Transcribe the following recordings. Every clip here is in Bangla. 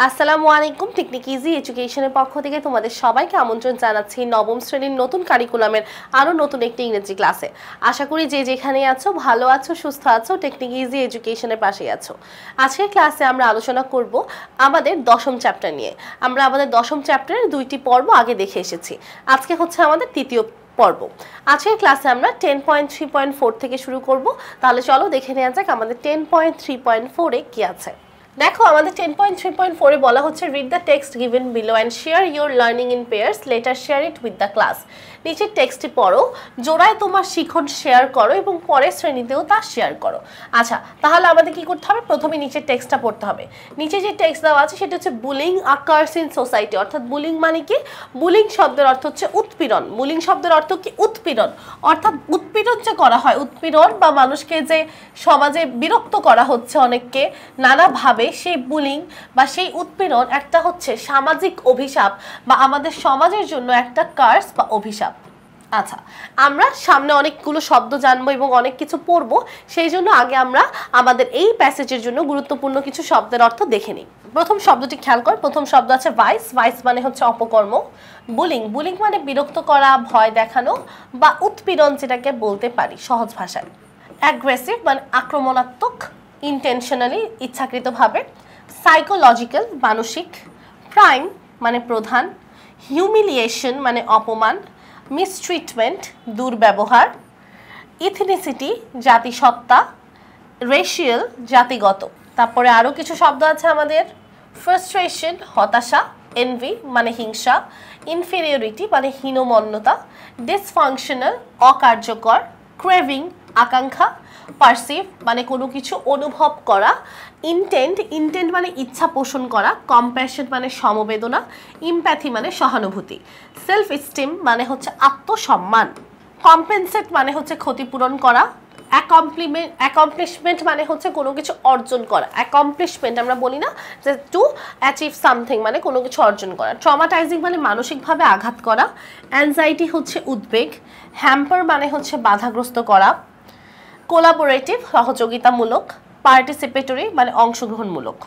আসসালামু আলাইকুম। টেকনিক ইজি এডুকেশনের পক্ষ থেকে তোমাদের সবাইকে আমন্ত্রণ জানাচ্ছি নবম শ্রেণীর নতুন কারিকুলামের আরও নতুন একটি ইংরেজি ক্লাসে। আশা করি যে যেখানে আছো ভালো আছো, সুস্থ আছো, টেকনিক ইজি এডুকেশনের পাশেই আছো। আজকের ক্লাসে আমরা আলোচনা করব আমাদের দশম চ্যাপ্টার নিয়ে। আমরা আমাদের দশম চ্যাপ্টারের দুইটি পর্ব আগে দেখে এসেছি। আজকে হচ্ছে আমাদের তৃতীয় পর্ব। আজকের ক্লাসে আমরা 10.3.4 থেকে শুরু করব। তাহলে চলো দেখে নেওয়া যাক আমাদের 10.3.4 এ কি আছে। দেখো আমাদের 10.3.4 এ বলা হচ্ছে read the text given below and share your learning in pairs, letter share it with the class. নিচের টেক্সটটি পড়ো, জোড়ায় তোমার শিখন শেয়ার করো এবং পরের শ্রেণীতেও তা শেয়ার করো। আচ্ছা, তাহলে আমাদের কি করতে হবে? প্রথমে নিচের টেক্সটটা পড়তে হবে। নিচে যে টেক্সট দেওয়া আছে সেটা হচ্ছে বুলিং আকার্স ইন সোসাইটি। অর্থাৎ বুলিং মানে কি? বুলিং শব্দের অর্থ হচ্ছে উৎপীড়ন। বুলিং শব্দের অর্থ কি? উৎপীড়ন। অর্থাৎ উৎপীড়ন যে করা হয়, উৎপীড়ন বা মানুষকে যে সমাজে বিরক্ত করা হচ্ছে অনেককে নানাভাবে, সেই বুলিং বা সেই উৎপীড়ন একটা হচ্ছে সামাজিক অভিশাপ বা আমাদের সমাজের জন্য একটা কার্স বা অভিশাপ। আচ্ছা, আমরা সামনে অনেকগুলো শব্দ জানবো এবং অনেক কিছু পড়বো, সেই জন্য আগে আমরা আমাদের এই প্যাসেজের জন্য গুরুত্বপূর্ণ কিছু শব্দের অর্থ দেখে নিই। প্রথম শব্দটি খেয়াল কর। প্রথম শব্দ আছে ভাইস। ভাইস মানে হচ্ছে অপকর্ম। বুলিং, বুলিং মানে বিরক্ত করা, ভয় দেখানো বা উৎপীড়ন, যেটাকে বলতে পারি সহজ ভাষায়। অ্যাগ্রেসিভ মানে আক্রমণাত্মক, ইন্টেনশনালি ইচ্ছাকৃতভাবে। সাইকোলজিক্যাল মানসিক। প্রাইম মানে প্রধান। হিউমিলিয়েশন মানে অপমান। মিসট্রিটমেন্ট দুর্ব্যবহার। ইথনিসিটি জাতিসত্তা। রেশিয়াল জাতিগত। তারপরে আরও কিছু শব্দ আছে আমাদের। ফ্রাস্ট্রেশন হতাশা। এনভি মানে হিংসা। ইনফেরিয়রিটি মানে হীনমন্যতা। ডিসফাংশনাল অকার্যকর। ক্রেভিং আকাঙ্ক্ষা। পারসিভ মানে কোনো কিছু অনুভব করা। ইন্টেন্ট, ইন্টেন্ট মানে ইচ্ছা পোষণ করা। কম্প্যাশন মানে সমবেদনা। ইমপ্যাথি মানে সহানুভূতি। সেলফ এস্টিম মানে হচ্ছে আত্মসম্মান। কম্পেনসেট মানে হচ্ছে ক্ষতিপূরণ করা। অ্যাকমপ্লিশমেন্ট মানে হচ্ছে কোনো কিছু অর্জন করা। অ্যাকমপ্লিশমেন্ট আমরা বলি না যে টু অ্যাচিভ সামথিং, মানে কোনো কিছু অর্জন করা। ট্রমাটাইজিং মানে মানসিকভাবে আঘাত করা। অ্যানজাইটি হচ্ছে উদ্বেগ। হ্যাম্পার মানে হচ্ছে বাধাগ্রস্ত করা। কোলাবোরেটিভ সহযোগিতামূলক। পার্টিসিপেটরি মানে অংশগ্রহণমূলক।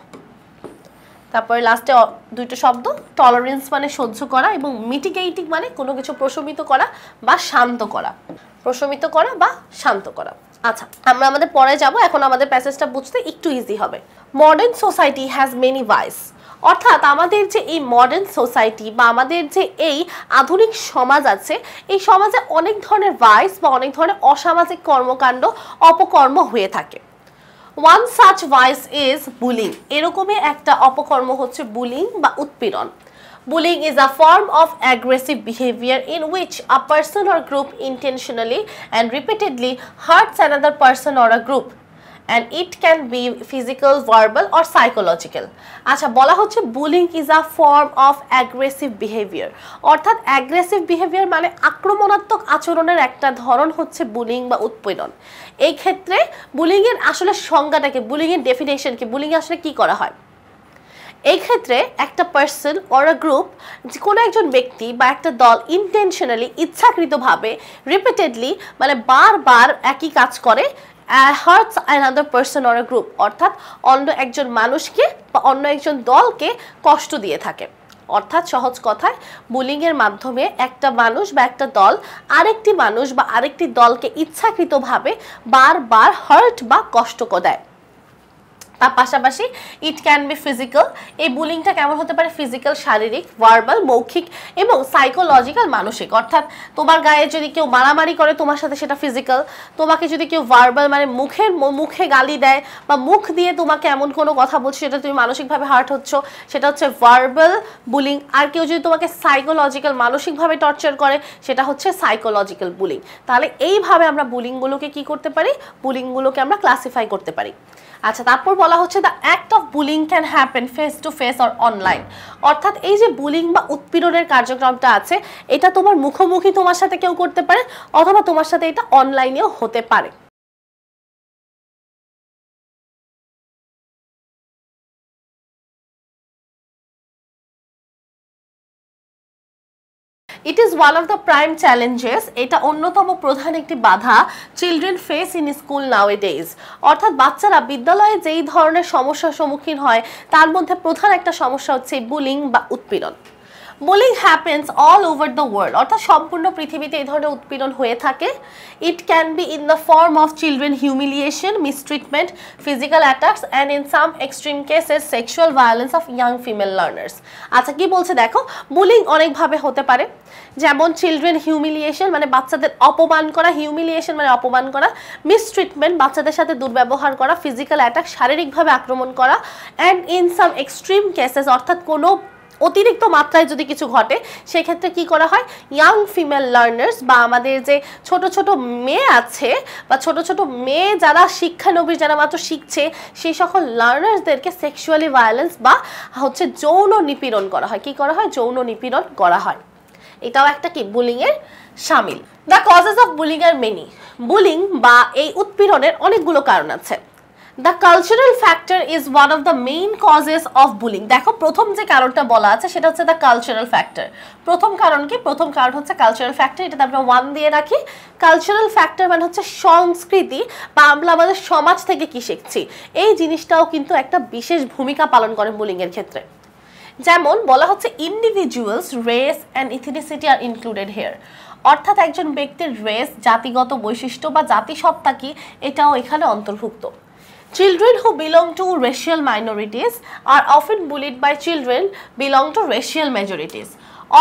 তারপরে লাস্টে দুইটা শব্দ, টলারেন্স মানে সহ্য করা এবং মিটিগেটিং মানে কোনো কিছু প্রশমিত করা বা শান্ত করা। প্রশমিত করা বা শান্ত করা। আচ্ছা, আমরা আমাদের পরে যাব। এখন আমাদের প্যাসেজটা বুঝতে একটু ইজি হবে। Modern society has many vice. অর্থাৎ আমাদের যে এই মডার্ন সোসাইটি বা আমাদের যে এই আধুনিক সমাজ আছে, এই সমাজে অনেক ধরনের ভাইস বা অনেক ধরনের অসামাজিক কর্মকাণ্ড, অপকর্ম হয়ে থাকে। One such vice is bullying. এরকমই একটা অপকর্ম হচ্ছে বুলিং বা উৎপীড়ন। Bullying is a form of aggressive behavior in which a person or group intentionally and repeatedly hurts another person or a group, and it can be physical, verbal or psychological. আচ্ছা, বলা হচ্ছে bullying is a form of aggressive behavior। অর্থাৎ aggressive behavior মানে আক্রমণাত্মক আচরণের একটা ধরন হচ্ছে bullying বা উৎপীড়ন। এই ক্ষেত্রে bullying এর আসলে সংজ্ঞাটা কি, bullying এর ডেফিনেশন কি, bullying আসলে কি করা হয়? এই ক্ষেত্রে একটা পার্সন অর আ গ্রুপ, কোনো একজন ব্যক্তি বা একটা দল ইন্টেনশনালি ইচ্ছাকৃতভাবে রিপিটেডলি মানে বারবার একই কাজ করে, hurts another person or a group, অর্থাৎ অন্য একজন মানুষকে বা অন্য একজন দলকে কষ্ট দিয়ে থাকে। অর্থাৎ সহজ কথায় বুলিংয়ের মাধ্যমে একটা মানুষ বা একটা দল আরেকটি মানুষ বা আরেকটি দলকে ইচ্ছাকৃতভাবে বারবার হার্ট বা কষ্ট দেয়। তার পাশাপাশি ইট ক্যান বি ফিজিক্যাল। এই বুলিংটা কেমন হতে পারে? ফিজিক্যাল শারীরিক, ভার্বাল মৌখিক এবং সাইকোলজিক্যাল মানসিক। অর্থাৎ তোমার গায়ে যদি কেউ মারামারি করে তোমার সাথে, সেটা ফিজিক্যাল। তোমাকে যদি কেউ ভার্বাল মানে মুখে গালি দেয় বা মুখ দিয়ে তোমাকে এমন কোনো কথা বলছে সেটা তুমি মানসিকভাবে হার্ট হচ্ছ, সেটা হচ্ছে ভার্বাল বুলিং। আর কেউ যদি তোমাকে সাইকোলজিক্যাল মানসিকভাবে টর্চার করে সেটা হচ্ছে সাইকোলজিক্যাল বুলিং। তাহলে এইভাবে আমরা বুলিংগুলোকে কি করতে পারি? বুলিংগুলোকে আমরা ক্লাসিফাই করতে পারি। আচ্ছা, তারপর বলা হচ্ছে the act of bullying can happen face to face or online. অর্থাৎ এই যে বুলিং বা উৎপীড়নের কার্যক্রমটা আছে, এটা তোমার মুখোমুখি তোমার সাথে কেউ করতে পারে অথবা তোমার সাথে এটা অনলাইনেও হতে পারে। It is one of the prime challenges, এটা অন্যতম প্রধান একটি বাধা চিলড্রেন ফেস ইন স্কুল নাওএডেজ। অর্থাৎ বাচ্চারা বিদ্যালয়ে যেই ধরনের সমস্যার সম্মুখীন হয় তার মধ্যে প্রধান একটা সমস্যা হচ্ছে বুলিং বা উৎপীড়ন। Bullying happens all over the world, অর্থাৎ সম্পূর্ণ পৃথিবীতে এই ধরনের উৎপীড়ন হয়ে থাকে। It can be in the form of children humiliation, mistreatment, physical attacks and in some extreme cases sexual violence of young female learners. আচ্ছা কি বলছে দেখো, বুলিং অনেকভাবে হতে পারে, যেমন চিলড্রেন হিউমিলিয়েশন মানে বাচ্চাদের অপমান করা, হিউমিলিয়েশন মানে অপমান করা, মিসট্রিটমেন্ট বাচ্চাদের সাথে দুর্ব্যবহার করা, ফিজিক্যাল অ্যাটাক শারীরিকভাবে আক্রমণ করা, and in some extreme cases অর্থাৎ কোনো অতিরিক্ত মাত্রায় যদি কিছু ঘটে সেক্ষেত্রে কি করা হয়, ইয়াং ফিমেল লার্নার্স বা আমাদের যে ছোট ছোট মেয়ে আছে বা ছোট ছোট মেয়ে যারা শিক্ষানবিশ যারা মাত্র শিখছে সেই সকল লার্নার্সদেরকে সেক্সুয়ালি ভায়োলেন্স বা হচ্ছে যৌন নিপীড়ন করা হয়। কি করা হয়, যৌন নিপীড়ন করা হয়। এটাও একটা কি বুলিং এর শামিল। The causes of bullying are many, bullying বা এই উৎপীড়নের অনেকগুলো কারণ আছে। The cultural factor is one of the main causes of bullying. দেখো প্রথম যে কারণটা বলা আছে সেটা হচ্ছে the cultural factor। প্রথম কারণ কি, প্রথম কারণ হচ্ছে cultural factor, এটাতে আমরা 1 দিয়ে রাখি। cultural factor মানে হচ্ছে সংস্কৃতি বা আমরা আমাদের সমাজ থেকে কি শিখছি এই জিনিসটাও কিন্তু একটা বিশেষ ভূমিকা পালন করে বুলিং এর ক্ষেত্রে। যেমন বলা হচ্ছে individuals race and ethnicity are included here, অর্থাৎ একজন ব্যক্তির রেস জাতিগত বৈশিষ্ট্য বা জাতিসত্তা কি এটাও এখানে অন্তর্ভুক্ত। Children who belong to racial minorities are often bullied by children belong to racial majorities.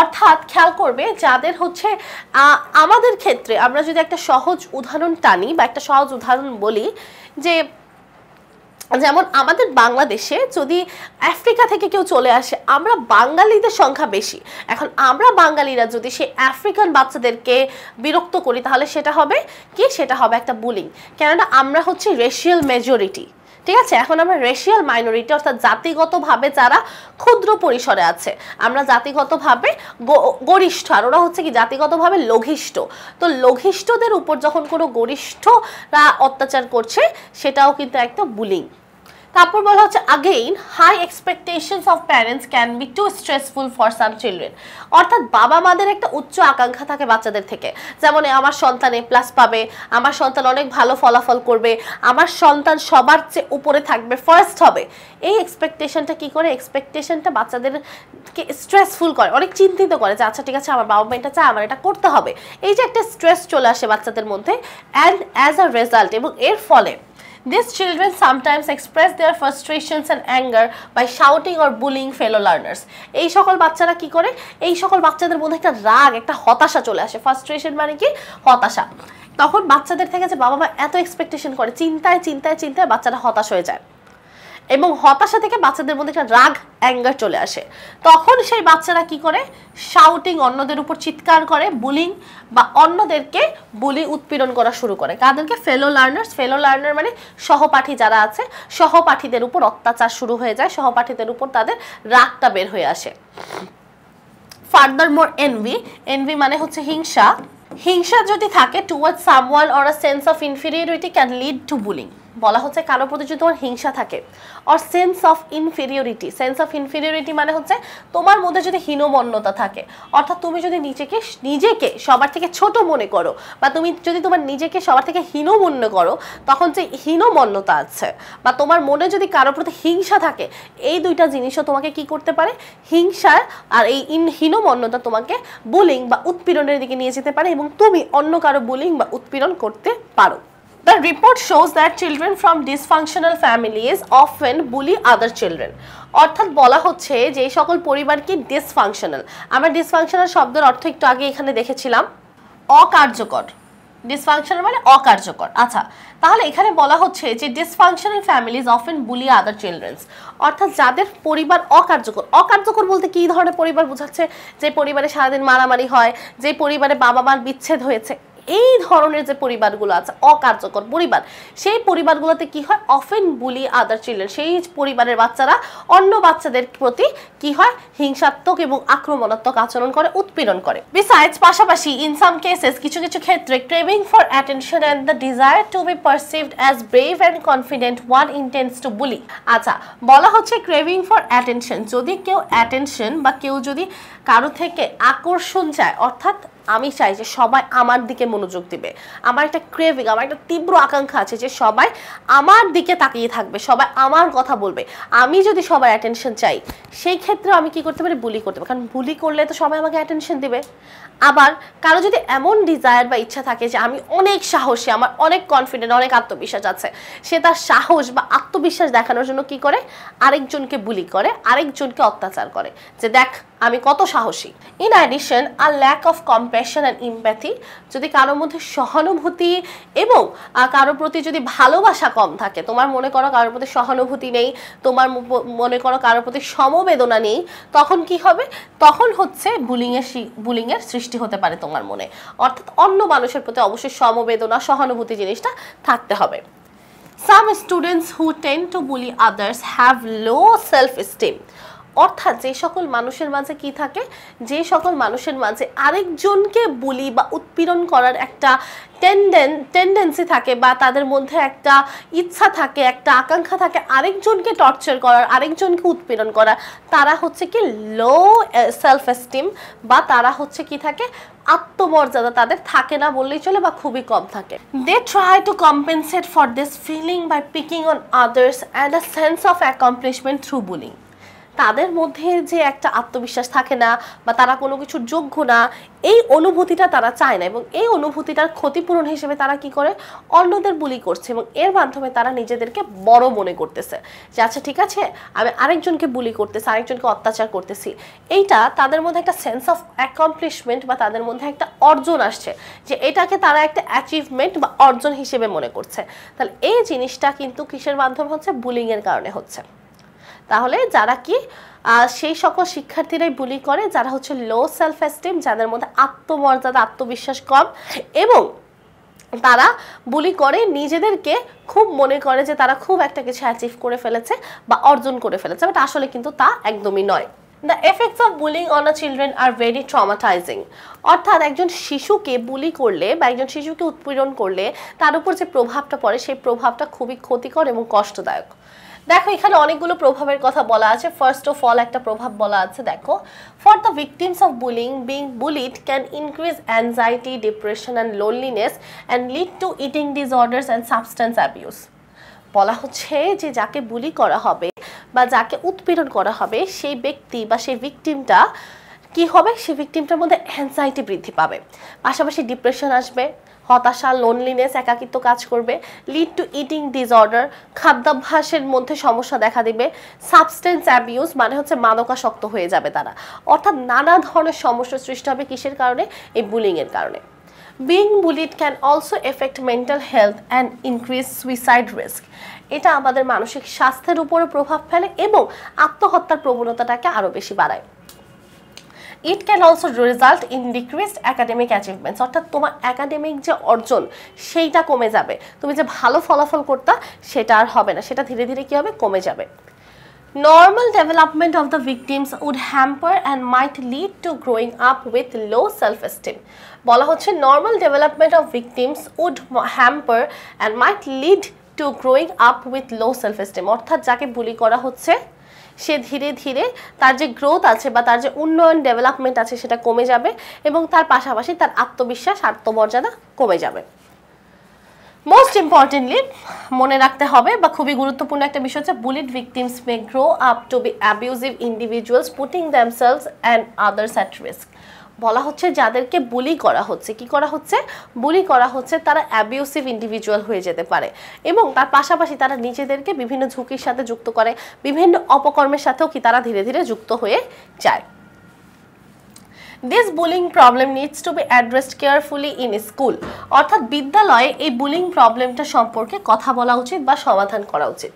অর্থাৎ খেয়াল করবে যাদের হচ্ছে আমাদের ক্ষেত্রে আমরা যদি একটা সহজ উদাহরণ টানি বা একটা সহজ উদাহরণ বলি, যে যেমন আমাদের বাংলাদেশে যদি আফ্রিকা থেকে কেউ চলে আসে, আমরা বাঙালিদের সংখ্যা বেশি, এখন আমরা বাঙালিরা যদি সেই আফ্রিকান বাচ্চাদেরকে বিরক্ত করি তাহলে সেটা হবে কি, সেটা হবে একটা বুলিং। কেননা আমরা হচ্ছে রেশিয়াল মেজরিটি, ঠিক আছে। এখন আমরা রেশিয়াল মাইনরিটি অর্থাৎ জাতিগতভাবে যারা ক্ষুদ্র পরিসরে আছে, আমরা জাতিগতভাবে গরিষ্ঠ আর ওরা হচ্ছে কি জাতিগতভাবে লঘিষ্ঠ। তো লঘিষ্ঠদের উপর যখন কোনো গরিষ্ঠরা অত্যাচার করছে সেটাও কিন্তু একটা বুলিং। তারপর বলা হচ্ছে again high expectations of parents can be too stressful for some children, অর্থাৎ বাবা মাদের একটা উচ্চ আকাঙ্ক্ষা থাকে বাচ্চাদের থেকে, যেমন আমার সন্তান A+ পাবে, আমার সন্তান অনেক ভালো ফলাফল করবে, আমার সন্তান সবার চেয়ে উপরে থাকবে, ফার্স্ট হবে। এই এক্সপেকটেশনটা কি করে, এক্সপেকটেশনটা বাচ্চাদেরকে স্ট্রেসফুল করে, অনেক চিন্তিত করে যে আচ্ছা ঠিক আছে আমার বাবা মা এটা চায় আমার এটা করতে হবে, এই যে একটা স্ট্রেস চলে আসে বাচ্চাদের মধ্যে। অ্যান্ড অ্যাজ আ রেজাল্ট এবং এর ফলে these children sometimes express their frustrations and anger by shouting or bullying fellow learners. এই সকল বাচ্চারা কি করে, এই সকল বাচ্চাদের মধ্যে একটা রাগ, একটা হতাশা চলে আসে। ফ্রাস্ট্রেশন মানে কি, হতাশা। তখন বাচ্চাদের থেকে যে বাবা মা এত এক্সপেকটেশন করে, চিন্তায় চিন্তায় চিন্তায় বাচ্চারা হতাশ হয়ে যায় এবং হতাশা থেকে বাচ্চাদের মধ্যে একটা রাগ, অ্যাঙ্গার চলে আসে। তখন সেই বাচ্চারা কি করে, শাউটিং, অন্যদের উপর চিৎকার করে, বুলিং বা অন্যদেরকে উৎপীড়ন করা শুরু করে। কাদেরকে, ফেলো লার্নার্স। ফেলো লার্নার মানে সহপাঠী যারা আছে, সহপাঠীদের উপর অত্যাচার শুরু হয়ে যায়, সহপাঠীদের উপর তাদের রাগটা বের হয়ে আসে। ফার্দারমোর এনভি, এনভি মানে হচ্ছে হিংসা। হিংসা যদি থাকে towards someone or a sense of inferiority can lead to bullying. বলা হচ্ছে কারোর প্রতি যদি তোমার হিংসা থাকে, or sense of inferiority, sense of inferiority মানে হচ্ছে তোমার মধ্যে যদি হীনমন্যতা থাকে, অর্থাৎ তুমি যদি নিজেকে সবার থেকে ছোট মনে করো বা তুমি যদি তোমার নিজেকে সবার থেকে হীন মনে করো, তখন যে হীনমন্যতা আছে বা তোমার মনে যদি কারোর প্রতি হিংসা থাকে, এই দুইটা জিনিসও তোমাকে কি করতে পারে, হিংসার আর এই হীনমন্যতা তোমাকে বুলিং বা উৎপীড়নের দিকে নিয়ে যেতে পারে এবং তুমি অন্য কারো বুলিং বা উৎপীড়ন করতে পারো। The report shows that children from dysfunctional families often bully other children. অর্থাৎ বলা হচ্ছে যে এই সকল পরিবার কি ডিসফাংশনাল। আমরা ডিসফাংশনাল শব্দের অর্থ একটু আগে এখানে দেখেছিলাম, অকার্যকর। ডিসফাংশনাল মানে অকার্যকর। আচ্ছা, তাহলে এখানে বলা হচ্ছে যে ডিসফাংশনাল ফ্যামিলিজ অফেন বুলি আদার চিলড্রেন্স, অর্থাৎ যাদের পরিবার অকার্যকর। অকার্যকর বলতে কি ধরনের পরিবার বোঝাচ্ছে, যে পরিবারে সারাদিন মারামারি হয়, যে পরিবারে বাবা মার বিচ্ছেদ হয়েছে, এই ধরনের যে পরিবারগুলো আছে অকার্যকর পরিবার, সেই পরিবারগুলোতে কি হয়, অফেন বুলি আদার চিলড্রেন, সেই পরিবারের বাচ্চারা অন্য বাচ্চাদের প্রতি কি হয়, হিংসাত্মক এবং আক্রমণাত্মক আচরণ করে, উৎপীড়ন করে। বিসাইডস পাশাপাশি ইন সাম কেসেস কিছু কিছু ক্ষেত্রে craving for attention and the desire to be perceived as brave and confident one intends to bully. আচ্ছা, বলা হচ্ছে ক্রেভিং ফর অ্যাটেনশন, যদি কেউ অ্যাটেনশন বা কেউ যদি কারো থেকে আকর্ষণ চায়, অর্থাৎ আমি চাই যে সবাই আমার দিকে মনোযোগ দিবে, আমার একটা ক্রেভিং, আমার একটা তীব্র আকাঙ্ক্ষা আছে যে সবাই আমার দিকে তাকিয়ে থাকবে, সবাই আমার কথা বলবে, আমি যদি সবার অ্যাটেনশন চাই, সেই ক্ষেত্রে আমি কি করতে পারি, বুলি করতে পারি, কারণ বুলি করলে তো সবাই আমাকে অ্যাটেনশন দিবে। আবার কারো যদি এমন ডিজায়ার বা ইচ্ছা থাকে যে আমি অনেক সাহসী, আমার অনেক কনফিডেন্ট, অনেক আত্মবিশ্বাস আছে, সে তার সাহস বা আত্মবিশ্বাস দেখানোর জন্য কি করে, আরেকজনকে বুলি করে, আরেকজনকে অত্যাচার করে, যে দেখ আমি কত সাহসী। In addition a lack of compassion and empathy, যদি কারোর মধ্যে সহানুভূতি এবং কারোর প্রতি যদি ভালোবাসা কম থাকে, তোমার মনে করো কারোর প্রতি সহানুভূতি নেই, তোমার মনে করো কারোর প্রতি সমবেদনা নেই, তখন কি হবে, তখন হচ্ছে বুলিংয়ের সৃষ্টি হতে পারে তোমার মনে। অর্থাৎ অন্য মানুষের প্রতি অবশ্যই সমবেদনা, সহানুভূতি জিনিসটা থাকতে হবে। Some students who tend to bully others have low self-esteem, অর্থাৎ যে সকল মানুষের মাঝে কি থাকে, যে সকল মানুষের মাঝে আরেকজনকে বুলি বা উৎপীড়ন করার একটা টেন্ডেন্সি থাকে, বা তাদের মধ্যে একটা ইচ্ছা থাকে, একটা আকাঙ্ক্ষা থাকে আরেকজনকে টর্চার করার, আরেকজনকে উৎপীড়ন করার, তারা হচ্ছে কি লো সেলফ এস্টিম, বা তারা হচ্ছে কি থাকে, আত্মমর্যাদা তাদের থাকে না বললেই চলে, বা খুবই কম থাকে। They try to compensate for this feeling by picking on others and a sense of accomplishment through bullying. তাদের মধ্যে যে একটা আত্মবিশ্বাস থাকে না, বা তারা কোনো কিছুর যোগ্য না, এই অনুভূতিটা তারা চায় না, এবং এই অনুভূতিটার ক্ষতিপূরণ হিসেবে তারা কি করে, অন্যদের বুলি করছে, এবং এর মাধ্যমে তারা নিজেদেরকে বড় মনে করতেছে, যে আচ্ছা ঠিক আছে আমি আরেকজনকে বুলি করতেছি, আরেকজনকে অত্যাচার করতেছি। এইটা তাদের মধ্যে একটা সেন্স অফ অ্যাকমপ্লিশমেন্ট, বা তাদের মধ্যে একটা অর্জন আসছে, যে এটাকে তারা একটা অ্যাচিভমেন্ট বা অর্জন হিসেবে মনে করছে। তাহলে এই জিনিসটা কিন্তু কিসের মাধ্যমে হচ্ছে, বুলিংয়ের কারণে হচ্ছে। তাহলে যারা কি সেই সকল শিক্ষার্থীরাই বুলি করে যারা হচ্ছে লো সেলফ এস্টিম, যাদের মধ্যে আত্মমর্যাদা, আত্মবিশ্বাস কম, এবং তারা বুলি করে নিজেদেরকে খুব মনে করে যে তারা খুব একটা কিছু অ্যাচিভ করে ফেলেছে বা অর্জন করে ফেলেছে, বাট আসলে কিন্তু তা একদমই নয়। The effects of bullying on a children are very traumatizing, অর্থাৎ একজন শিশুকে বুলি করলে বা একজন শিশুকে উৎপীড়ন করলে তার উপর যে প্রভাবটা পড়ে, সেই প্রভাবটা খুবই ক্ষতিকর এবং কষ্টদায়ক। দেখো এখানে অনেকগুলো প্রভাবের কথা বলা আছে। ফার্স্ট অফ অল একটা প্রভাব বলা আছে, দেখো, for the victims of bullying, being bullied can increase anxiety, depression and loneliness and lead to eating disorders and substance abuse. বলা হচ্ছে যে যাকে বুলি করা হবে বা যাকে উৎপীড়ন করা হবে, সেই ব্যক্তি বা সেই ভিকটিমটা কি হবে, সেই ভিকটিমটার মধ্যে অ্যাংজাইটি বৃদ্ধি পাবে, পাশাপাশি ডিপ্রেশন আসবে, হতাশা, লোনলিনেস, একাকিত্ব কাজ করবে, লিড টু ইটিং ডিসঅর্ডার, খাদ্যাভ্যাসের মধ্যে সমস্যা দেখা দিবে, সাবস্টেন্স অ্যাবিউজ মানে হচ্ছে মাদকাসক্ত হয়ে যাবে তারা, অর্থাৎ নানা ধরনের সমস্যার সৃষ্টি হবে কিসের কারণে, এই বুলিংয়ের কারণে। Being bullied can also effect mental health and increase suicide risk, এটা আমাদের মানসিক স্বাস্থ্যের উপরে প্রভাব ফেলে এবং আত্মহত্যার প্রবণতাটাকে আরও বেশি বাড়ায়। It can also result in decreased academic achievements, অর্থাৎ তোমার একাডেমিক যে অর্জন সেইটা কমে যাবে, তুমি যে ভালো ফলাফল করতা সেটা আর হবে না, সেটা ধীরে ধীরে কি হবে, কমে যাবে। Normal development of the victims would hamper and might lead to growing up with low self-esteem. বলা হচ্ছে normal development of victims would hamper and might lead to growing up with low self-esteem, অর্থাৎ যাকে বুলি করা হচ্ছে সে ধীরে ধীরে তার যে গ্রোথ আছে বা তার যে উন্নয়ন, ডেভেলপমেন্ট আছে সেটা কমে যাবে, এবং তার পাশাপাশি তার আত্মবিশ্বাস, আত্মমর্যাদা কমে যাবে। মোস্ট ইম্পর্টেন্টলি মনে রাখতে হবে বা খুবই গুরুত্বপূর্ণ একটা বিষয় হচ্ছে, bullied victims may grow up to be abusive individuals putting themselves and others at risk. বলা হচ্ছে যাদেরকে বুলি করা হচ্ছে, কি করা হচ্ছে, বুলি করা হচ্ছে, তারা অ্যাবিউসিভ ইন্ডিভিজুয়াল হয়ে যেতে পারে, এবং তার পাশাপাশি তারা নিজেদেরকে বিভিন্ন ঝুঁকির সাথে যুক্ত করে, বিভিন্ন অপকর্মের সাথেও কি তারা ধীরে ধীরে যুক্ত হয়ে যায়। This bullying problem needs to be addressed carefully in school, অর্থাৎ বিদ্যালয়ে এই বুলিং প্রবলেমটা সম্পর্কে কথা বলা উচিত বা সমাধান করা উচিত।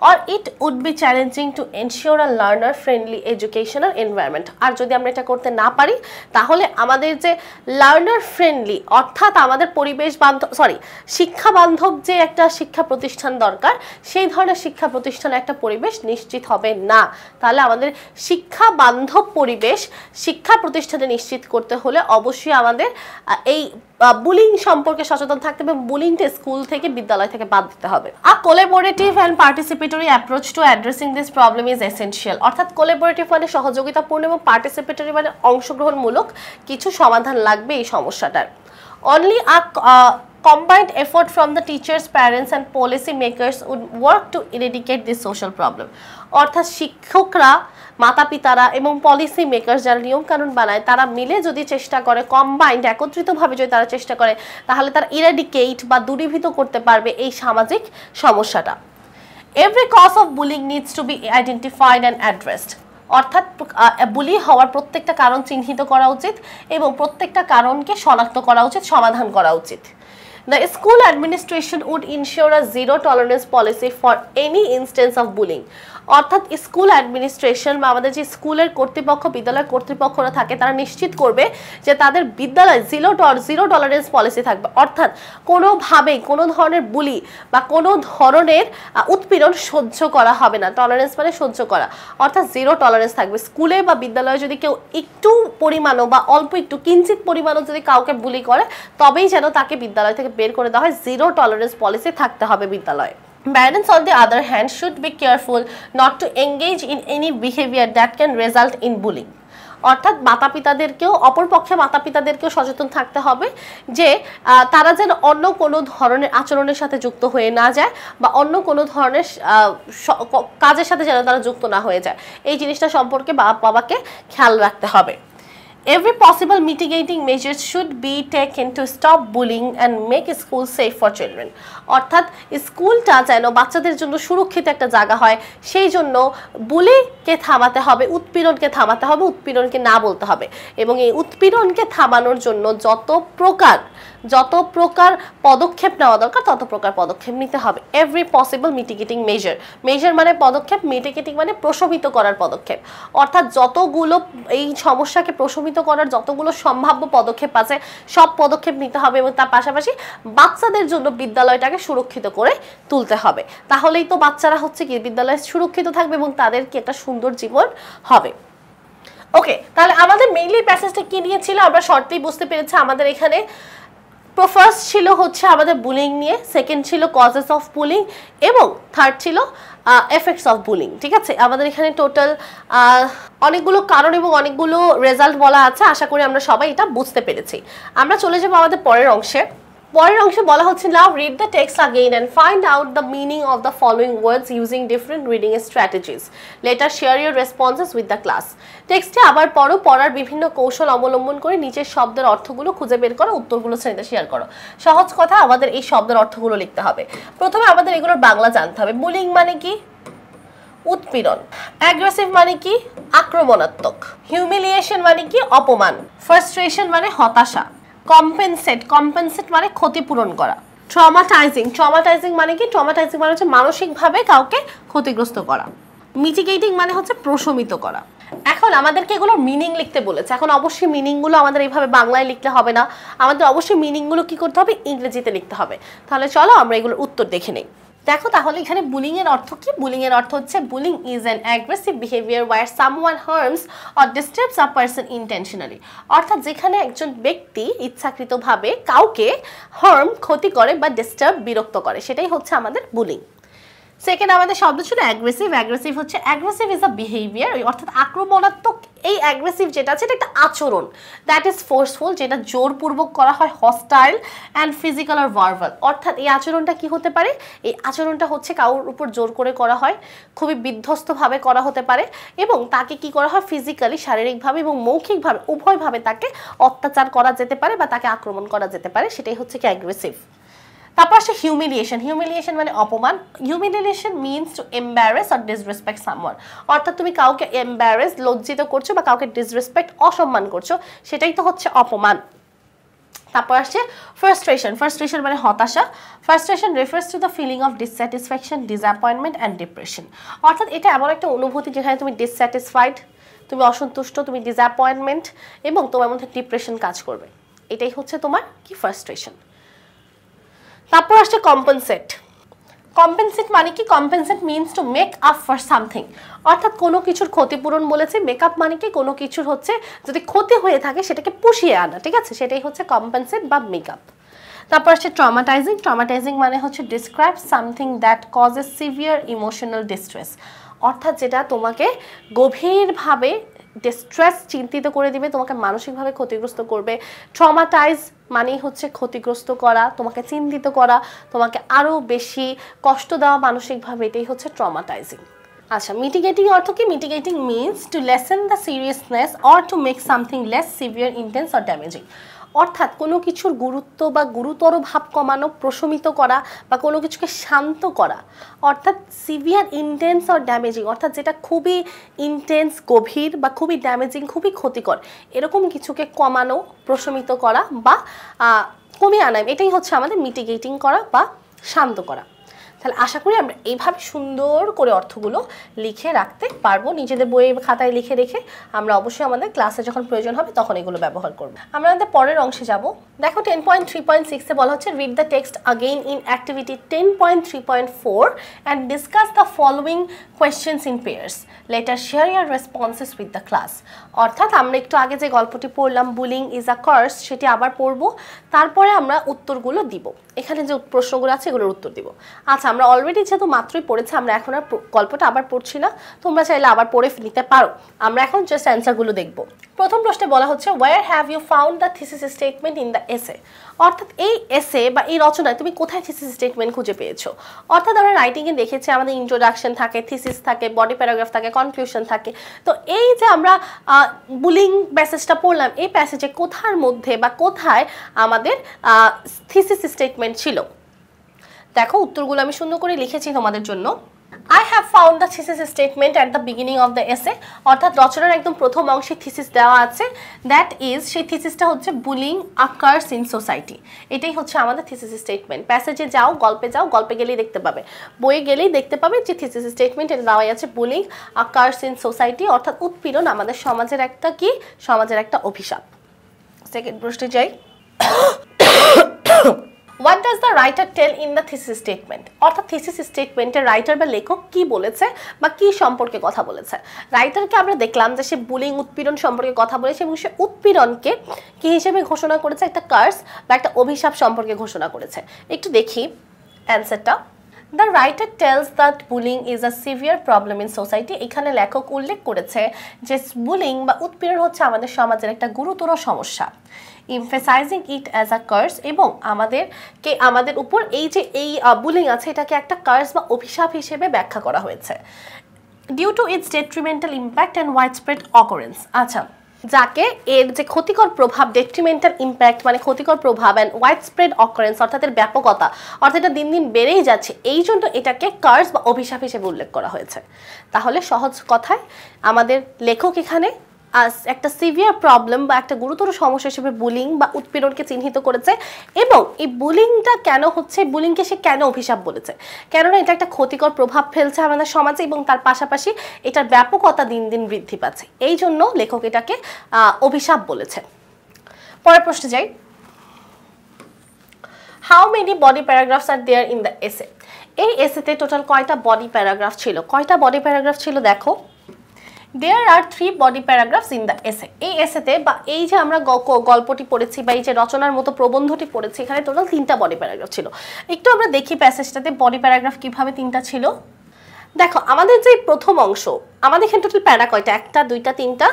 or it would be challenging to ensure a learner friendly educational environment। আর যদি আমরা এটা করতে না পারি তাহলে আমাদের যে লার্নার ফ্রেন্ডলি অর্থাৎ আমাদের পরিবেশ বান্ধব শিক্ষা বান্ধব যে একটা শিক্ষা প্রতিষ্ঠান দরকার সেই ধরনের শিক্ষা প্রতিষ্ঠানে একটা পরিবেশ নিশ্চিত হবে না। তাহলে আমাদের শিক্ষা বান্ধব পরিবেশ শিক্ষা প্রতিষ্ঠানে নিশ্চিত করতে হলে অবশ্যই আমাদের এই বুলিং সম্পর্কে সচেতন থাকতে হবে, বুলিংটা স্কুল থেকে বিদ্যালয় থেকে বাদ দিতে হবে। A collaborative and participatory approach to addressing this problem is essential. অর্থাৎ কোলাবোরেটিভ মানে সহযোগিতাপূর্ণ এবং পার্টিসিপেটরি মানে অংশগ্রহণমূলক কিছু সমাধান লাগবে এই সমস্যাটার। Only combined effort from the teachers, parents and policy makers would work to eradicate this social problem। অর্থাৎ শিক্ষকরা, মাতা পিতারা এবং পলিসি মেকার যারা নিয়ম কানুন বানায় তারা মিলে যদি চেষ্টা করে, কম্বাইন্ড একত্রিতভাবে যদি তারা চেষ্টা করে তাহলে তারা ইরাডিকেট বা দূরীভূত করতে পারবে এই সামাজিক সমস্যাটা। Every cause of bullying needs to be identified and addressed. অর্থাৎ বুলি হওয়ার প্রত্যেকটা কারণ চিহ্নিত করা উচিত এবং প্রত্যেকটা কারণকে শনাক্ত করা উচিত, সমাধান করা উচিত। The school administration would ensure a zero tolerance policy for any instance of bullying। অর্থাৎ স্কুল অ্যাডমিনিস্ট্রেশন বা আমাদের যে স্কুলের কর্তৃপক্ষ, বিদ্যালয়ের কর্তৃপক্ষরা থাকে তারা নিশ্চিত করবে যে তাদের বিদ্যালয়ে জিরো টলারেন্স পলিসি থাকবে। অর্থাৎ কোনোভাবেই কোনো ধরনের বুলি বা কোনো ধরনের উৎপীড়ন সহ্য করা হবে না। টলারেন্স মানে সহ্য করা, অর্থাৎ জিরো টলারেন্স থাকবে। স্কুলে বা বিদ্যালয়ে যদি কেউ একটু পরিমাণও বা অল্প একটু কিঞ্চিত পরিমাণও যদি কাউকে বুলি করে তবেই যেন তাকে বিদ্যালয় থেকে বের করে দেওয়া হয়। জিরো টলারেন্স পলিসি থাকতে হবে বিদ্যালয়ে। Parents on the other hand should be careful not to engage in any behavior that can result in bullying। অর্থাৎ অপরপক্ষে মাতা পিতাদেরকেও সচেতন থাকতে হবে যে তারা যেন অন্য কোনো ধরনের আচরণের সাথে যুক্ত হয়ে না যায় বা অন্য কোনো ধরনের কাজের সাথে যেন তারা যুক্ত না হয়ে যায়। এই জিনিসটা সম্পর্কে বাবাকে খেয়াল রাখতে হবে। Every possible mitigating measures should be taken to stop bullying and make school safe for children। অর্থাৎ স্কুলটা যেন বাচ্চাদের জন্য সুরক্ষিত একটা জায়গা হয় সেই জন্য বুলিকে থামাতে হবে, উৎপীড়নকে থামাতে হবে, উৎপীড়নকে না বলতে হবে এবং এই উৎপীড়নকে থামানোর জন্য যত প্রকার পদক্ষেপ নেওয়া দরকার তত প্রকার পদক্ষেপ নিতে হবে। এভরি পসিবল মিটিগেটিং মেজার মানে পদক্ষেপ, মিটিগেটিং মানে প্রশমিত করার পদক্ষেপ। অর্থাৎ যতগুলো এই সমস্যাকে প্রশমিত করার যতগুলো সম্ভাব্য পদক্ষেপ আছে সব পদক্ষেপ নিতে হবে এবং তার পাশাপাশি বাচ্চাদের জন্য বিদ্যালয়টাকে সুরক্ষিত করে তুলতে হবে। তাহলেই তো বাচ্চারা হচ্ছে কি বিদ্যালয়ে সুরক্ষিত থাকবে এবং তাদের কি একটা সুন্দর জীবন হবে। ওকে, তাহলে আমাদের মেইনলি প্যাসেজটা কি নিয়েছিল আমরা শর্টেই বুঝতে পেরেছি। আমাদের এখানে ফার্স্ট ছিল হচ্ছে আমাদের বুলিং নিয়ে, সেকেন্ড ছিল কজেস অফ বুলিং এবং থার্ড ছিল এফেক্টস অফ বুলিং। ঠিক আছে, আমাদের এখানে টোটাল অনেকগুলো কারণ এবং অনেকগুলো রেজাল্ট বলা আছে। আশা করি আমরা সবাই এটা বুঝতে পেরেছি। আমরা চলে যাবো আমাদের পরের অংশে বলা হচ্ছে now read the text again and find out the meaning of the following words using different reading strategies. Later share your responses with the class. টেক্সটে আবার পড়ার বিভিন্ন কৌশল অবলম্বন করে নিচের শব্দের অর্থগুলো খুঁজে বের করো, উত্তরগুলো শ্রেণীতে শেয়ার করো। সহজ কথা, আমাদের এই শব্দের অর্থগুলো লিখতে হবে। প্রথমে আমাদের এগুলোর বাংলা জানতে হবে। বুলিং মানে কি? উৎপীড়ন। অ্যাগ্রেসিভ মানে কি? আক্রমণাত্মক। হিউমিলিয়েশন মানে কি? অপমান। ফ্রাস্ট্রেশন মানে হতাশা। কম্পেনসেট মানে ক্ষতিপূরণ করা। ট্রমাটাইজিং মানে কি? ট্রমাটাইজিং মানে হচ্ছে মানসিকভাবে কাউকে ক্ষতিগ্রস্ত করা। মিটিগেটিং মানে হচ্ছে প্রশমিত করা। এখন আমাদেরকে এগুলোর মিনিং লিখতে বলেছে। এখন অবশ্যই মিনিংগুলো আমাদের এইভাবে বাংলায় লিখলে হবে না, আমাদের অবশ্যই মিনিংগুলো কি করতে হবে? ইংরেজিতে লিখতে হবে। তাহলে চলো আমরা এগুলোর উত্তর দেখে নেই। দেখো তাহলে এখানে বুলিং এর অর্থ কি? বুলিং এর অর্থ হচ্ছে bullying is an aggressive behaviour where someone harms or disturbs a person intentionally. অর্থাৎ যেখানে একজন ব্যক্তি ইচ্ছাকৃতভাবে কাউকে ক্ষতি করে বা ডিস্টার্ব, বিরক্ত করে, সেটাই হচ্ছে আমাদের বুলিং। সেকেন্ড আমাদের শব্দ ছিল aggressive. Aggressive is a behaviour, অর্থাৎ আক্রমণাত্মক। এই অ্যাগ্রেসিভ যেটা আছে এটা একটা আচরণ, দ্যাট ইজ ফোর্সফুল, যেটা জোরপূর্বক করা হয়, হস্টাইল অ্যান্ড ফিজিক্যাল আর ভার্বাল। অর্থাৎ এই আচরণটা কি হতে পারে? এই আচরণটা হচ্ছে কারোর উপর জোর করে করা হয়, খুবই বিধ্বস্তভাবে করা হতে পারে এবং তাকে কি করা হয়? ফিজিক্যালি, শারীরিকভাবে এবং মৌখিকভাবে উভয়ভাবে তাকে অত্যাচার করা যেতে পারে বা তাকে আক্রমণ করা যেতে পারে, সেটাই হচ্ছে কি অ্যাগ্রেসিভ। তারপর আসছে হিউমিলিয়েশন মানে অপমান। Humiliation means to embarrass or disrespect someone. অর্থাৎ তুমি কাউকে লজ্জিত করছো বা কাউকে ডিসরেসপেক্ট, অসম্মান করছো, সেটাই তো হচ্ছে অপমান। তারপর আসছে ফ্রাস্ট্রেশন। ফ্রাস্ট্রেশন মানে হতাশা। Frustration refers to the feeling of dissatisfaction, disappointment and depression. অর্থাৎ এটা এমন একটা অনুভূতি যেখানে তুমি ডিসস্যাটিসফাইড, তুমি অসন্তুষ্ট, তুমি ডিসঅ্যাপয়েন্টমেন্ট এবং তোমার মধ্যে ডিপ্রেশন কাজ করবে। এটাই হচ্ছে তোমার কি ফ্রাস্ট্রেশন। তারপর আসছে কম্পেনসেট। কম্পেনসেট মানে কি? Compensate means to make up for something, অর্থাৎ কোনো কিছুর ক্ষতিপূরণ বলেছে। মেকআপ মানে কি? কোনো কিছুর হচ্ছে যদি ক্ষতি হয়ে থাকে সেটাকে পুষিয়ে আনা, ঠিক আছে, সেটাই হচ্ছে কম্পেনসেট বা মেকআপ। তারপর আসছে ট্রমাটাইজিং। ট্রমাটাইজিং মানে হচ্ছে describe something that causes severe emotional distress, অর্থাৎ যেটা তোমাকে গভীরভাবে ডিস্ট্রেস, চিন্তিত করে দিবে, তোমাকে মানসিকভাবে ক্ষতিগ্রস্ত করবে। ট্রমাটাইজ মানেই হচ্ছে ক্ষতিগ্রস্ত করা, তোমাকে চিন্তিত করা, তোমাকে আরও বেশি কষ্ট দেওয়া মানসিকভাবে, এটাই হচ্ছে ট্রমাটাইজিং। আচ্ছা, মিটিগেটিং অর্থ কি? Mitigating means to lessen the seriousness or to make something less severe, intense or damaging, অর্থাৎ কোনো কিছুর গুরুত্ব বা গুরুতর ভাব কমানো, প্রশমিত করা বা কোনো কিছুকে শান্ত করা, অর্থাৎ সিভিয়ার, ইন্টেন্স অর ড্যামেজিং, অর্থাৎ যেটা খুবই ইন্টেন্স, গভীর বা খুবই ড্যামেজিং, খুবই ক্ষতিকর, এরকম কিছুকে কমানো, প্রশমিত করা বা কমিয়ে আনা, এটাই হচ্ছে আমাদের মিটিগেটিং করা বা শান্ত করা। তাহলে আশা করি আমরা এইভাবে সুন্দর করে অর্থগুলো লিখে রাখতে পারবো, নিজেদের বইয়ে খাতায় লিখে রেখে আমরা অবশ্যই আমাদের ক্লাসে যখন প্রয়োজন হবে তখন এগুলো ব্যবহার করব। আমরা আমাদের পরের অংশে যাব। দেখো 10.3.6 এ বলা হচ্ছে read the text again in activity 10.3.4 and discuss the following questions in pairs, letter share year responses with the class. অর্থাৎ আমরা একটু আগে যে গল্পটি পড়লাম বুলিং ইজ আ কার্স, সেটি আবার পড়বো, তারপরে আমরা উত্তরগুলো দিব, এখানে যে প্রশ্নগুলো আছে এগুলোর উত্তর দিব। আচ্ছা, আমরা অলরেডি যেহেতু মাত্রই পড়েছি, আমরা এখন আর গল্পটা আবার পড়ছি না, তোমরা চাইলে আবার পড়ে নিতে পারো। আমরা এখন জাস্ট অ্যান্সারগুলো দেখব। প্রথম প্রশ্নে বলা হচ্ছে where have you found the thesis statement in the essay, অর্থাৎ এই এসে বা এই রচনায় তুমি কোথায় থিসিস স্টেটমেন্ট খুঁজে পেয়েছো। অর্থাৎ আমরা রাইটিংয়ে দেখেছি আমাদের ইন্ট্রোডাকশন থাকে, থিসিস থাকে, বডি প্যারাগ্রাফ থাকে, কনক্লুশন থাকে। তো এই যে আমরা বুলিং প্যাসেজটা পড়লাম, এই প্যাসেজে কোথার মধ্যে বা কোথায় আমাদের থিসিস স্টেটমেন্ট ছিল। দেখো উত্তরগুলো আমি সুন্দর করে লিখেছি তোমাদের জন্য। I have found the thesis statement at the beginning of the essay, অর্থাৎ রচনার একদম প্রথম অংশে থিসিস দেওয়া আছে, দ্যাট ইজ, সেই থিসিসটা হচ্ছে বুলিং আকার্স ইন সোসাইটি, এটাই হচ্ছে আমাদের থিসিস স্টেটমেন্ট। প্যাসেজে যাও, গল্পে যাও, গল্পে গেলেই দেখতে পাবে, বইয়ে গেলেই দেখতে পাবে যে থিসিস স্টেটমেন্ট এটা দেওয়াই আছে বুলিং আকার্স ইন সোসাইটি, অর্থাৎ উৎপীড়ন আমাদের সমাজের একটা কি, সমাজের একটা অভিশাপ। সেকেন্ড প্রশ্নে যাই। What does the writer tell in the thesis statement? অর্থাৎ থিসিস স্টেটমেন্টের রাইটার বা লেখক কি বলেছে বা কি সম্পর্কে কথা বলেছে। রাইটারকে আমরা দেখলাম যে সে বুলিং, উৎপীড়ন সম্পর্কে কথা বলেছে এবং সে উৎপীড়নকে কি হিসেবে ঘোষণা করেছে, একটা কার্স বা একটা অভিশাপ সম্পর্কে ঘোষণা করেছে। একটু দেখি অ্যান্সারটা। The writer tells that bullying is a severe problem in society, এখানে লেখক উল্লেখ করেছে যে বুলিং বা উৎপীড়ন হচ্ছে আমাদের সমাজের একটা গুরুতর সমস্যা, এমফেসাইজিং ইট অ্যাজ আ কার্স, এবং আমাদের উপর এই যে এই বুলিং আছে এটাকে একটা কার্স বা অভিশাপ হিসেবে ব্যাখ্যা করা হয়েছে। Due to its detrimental impact and widespread occurrence, আচ্ছা, যাকে এর যে ক্ষতিকর প্রভাব, ডেট্রিমেন্টাল ইম্প্যাক্ট মানে ক্ষতিকর প্রভাব, অ্যান্ড ওয়াইডস্প্রেড অকারেন্স অর্থাৎ এর ব্যাপকতা, অর্থাৎ এটা দিন দিন বেড়েই যাচ্ছে, এই জন্য এটাকে কার্স বা অভিশাপ হিসেবে উল্লেখ করা হয়েছে। তাহলে সহজ কথায় আমাদের লেখক এখানে একটা সিভিয়ার প্রবলেম বা একটা গুরুতর সমস্যা হিসেবে বুলিং বা উৎপীড়নকে চিহ্নিত করেছে, এবং এই বুলিংটা কেন হচ্ছে, বুলিংকে সে কেন অভিশাপ বলেছে, কেননা এটা একটা ক্ষতিকর প্রভাব ফেলছে আমাদের সমাজে এবং তার পাশাপাশি এটার ব্যাপকতা দিন দিন বৃদ্ধি পাচ্ছে, এই জন্য লেখক এটাকে অভিশাপ বলেছে। পরের প্রশ্নে যাই। How many body paragraphs are there in the essay, এই এসেতে টোটাল কয়টা বডি প্যারাগ্রাফ ছিল, কয়টা বডি প্যারাগ্রাফ ছিল দেখো। There are 3 body paragraphs in the essay. এই এসেতে বা এই যে আমরা গল্পটি পড়েছি বা এই যে রচনার মতো প্রবন্ধটি পড়েছি, এখানে টোটাল 3টা বডি প্যারাগ্রাফ ছিল। একটু আমরা দেখি প্যাসেজটাতে বডি প্যারাগ্রাফ কিভাবে 3টা ছিল। দেখো আমাদের যে প্রথম অংশ, আমাদের এখানে টোটাল প্যারা কয়টা, 1টা 2টা 3টা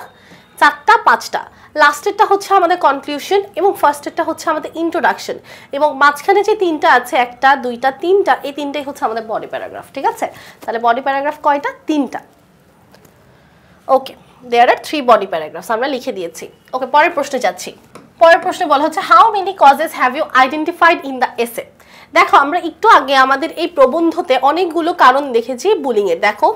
4টা 5টা, লাস্টেরটা হচ্ছে আমাদের কনক্লুশন এবং ফার্স্টেরটা হচ্ছে আমাদের ইন্ট্রোডাকশন, এবং মাঝখানে যে 3টা আছে 1টা 2টা 3টা, এই 3টাই হচ্ছে আমাদের বডি প্যারাগ্রাফ, ঠিক আছে। তাহলে বডি প্যারাগ্রাফ কয়টা, 3টা। ওকে, দেয়ার আর 3 বডি প্যারাগ্রাফস আমরা লিখে দিয়েছি। ওকে, পরের প্রশ্নে যাচ্ছি। পরের প্রশ্নে বলা হচ্ছে how many causes have you identified in the essay. দেখো আমরা একটু আগে আমাদের এই প্রবন্ধতে অনেকগুলো কারণ দেখেছি বুলিং এর। দেখো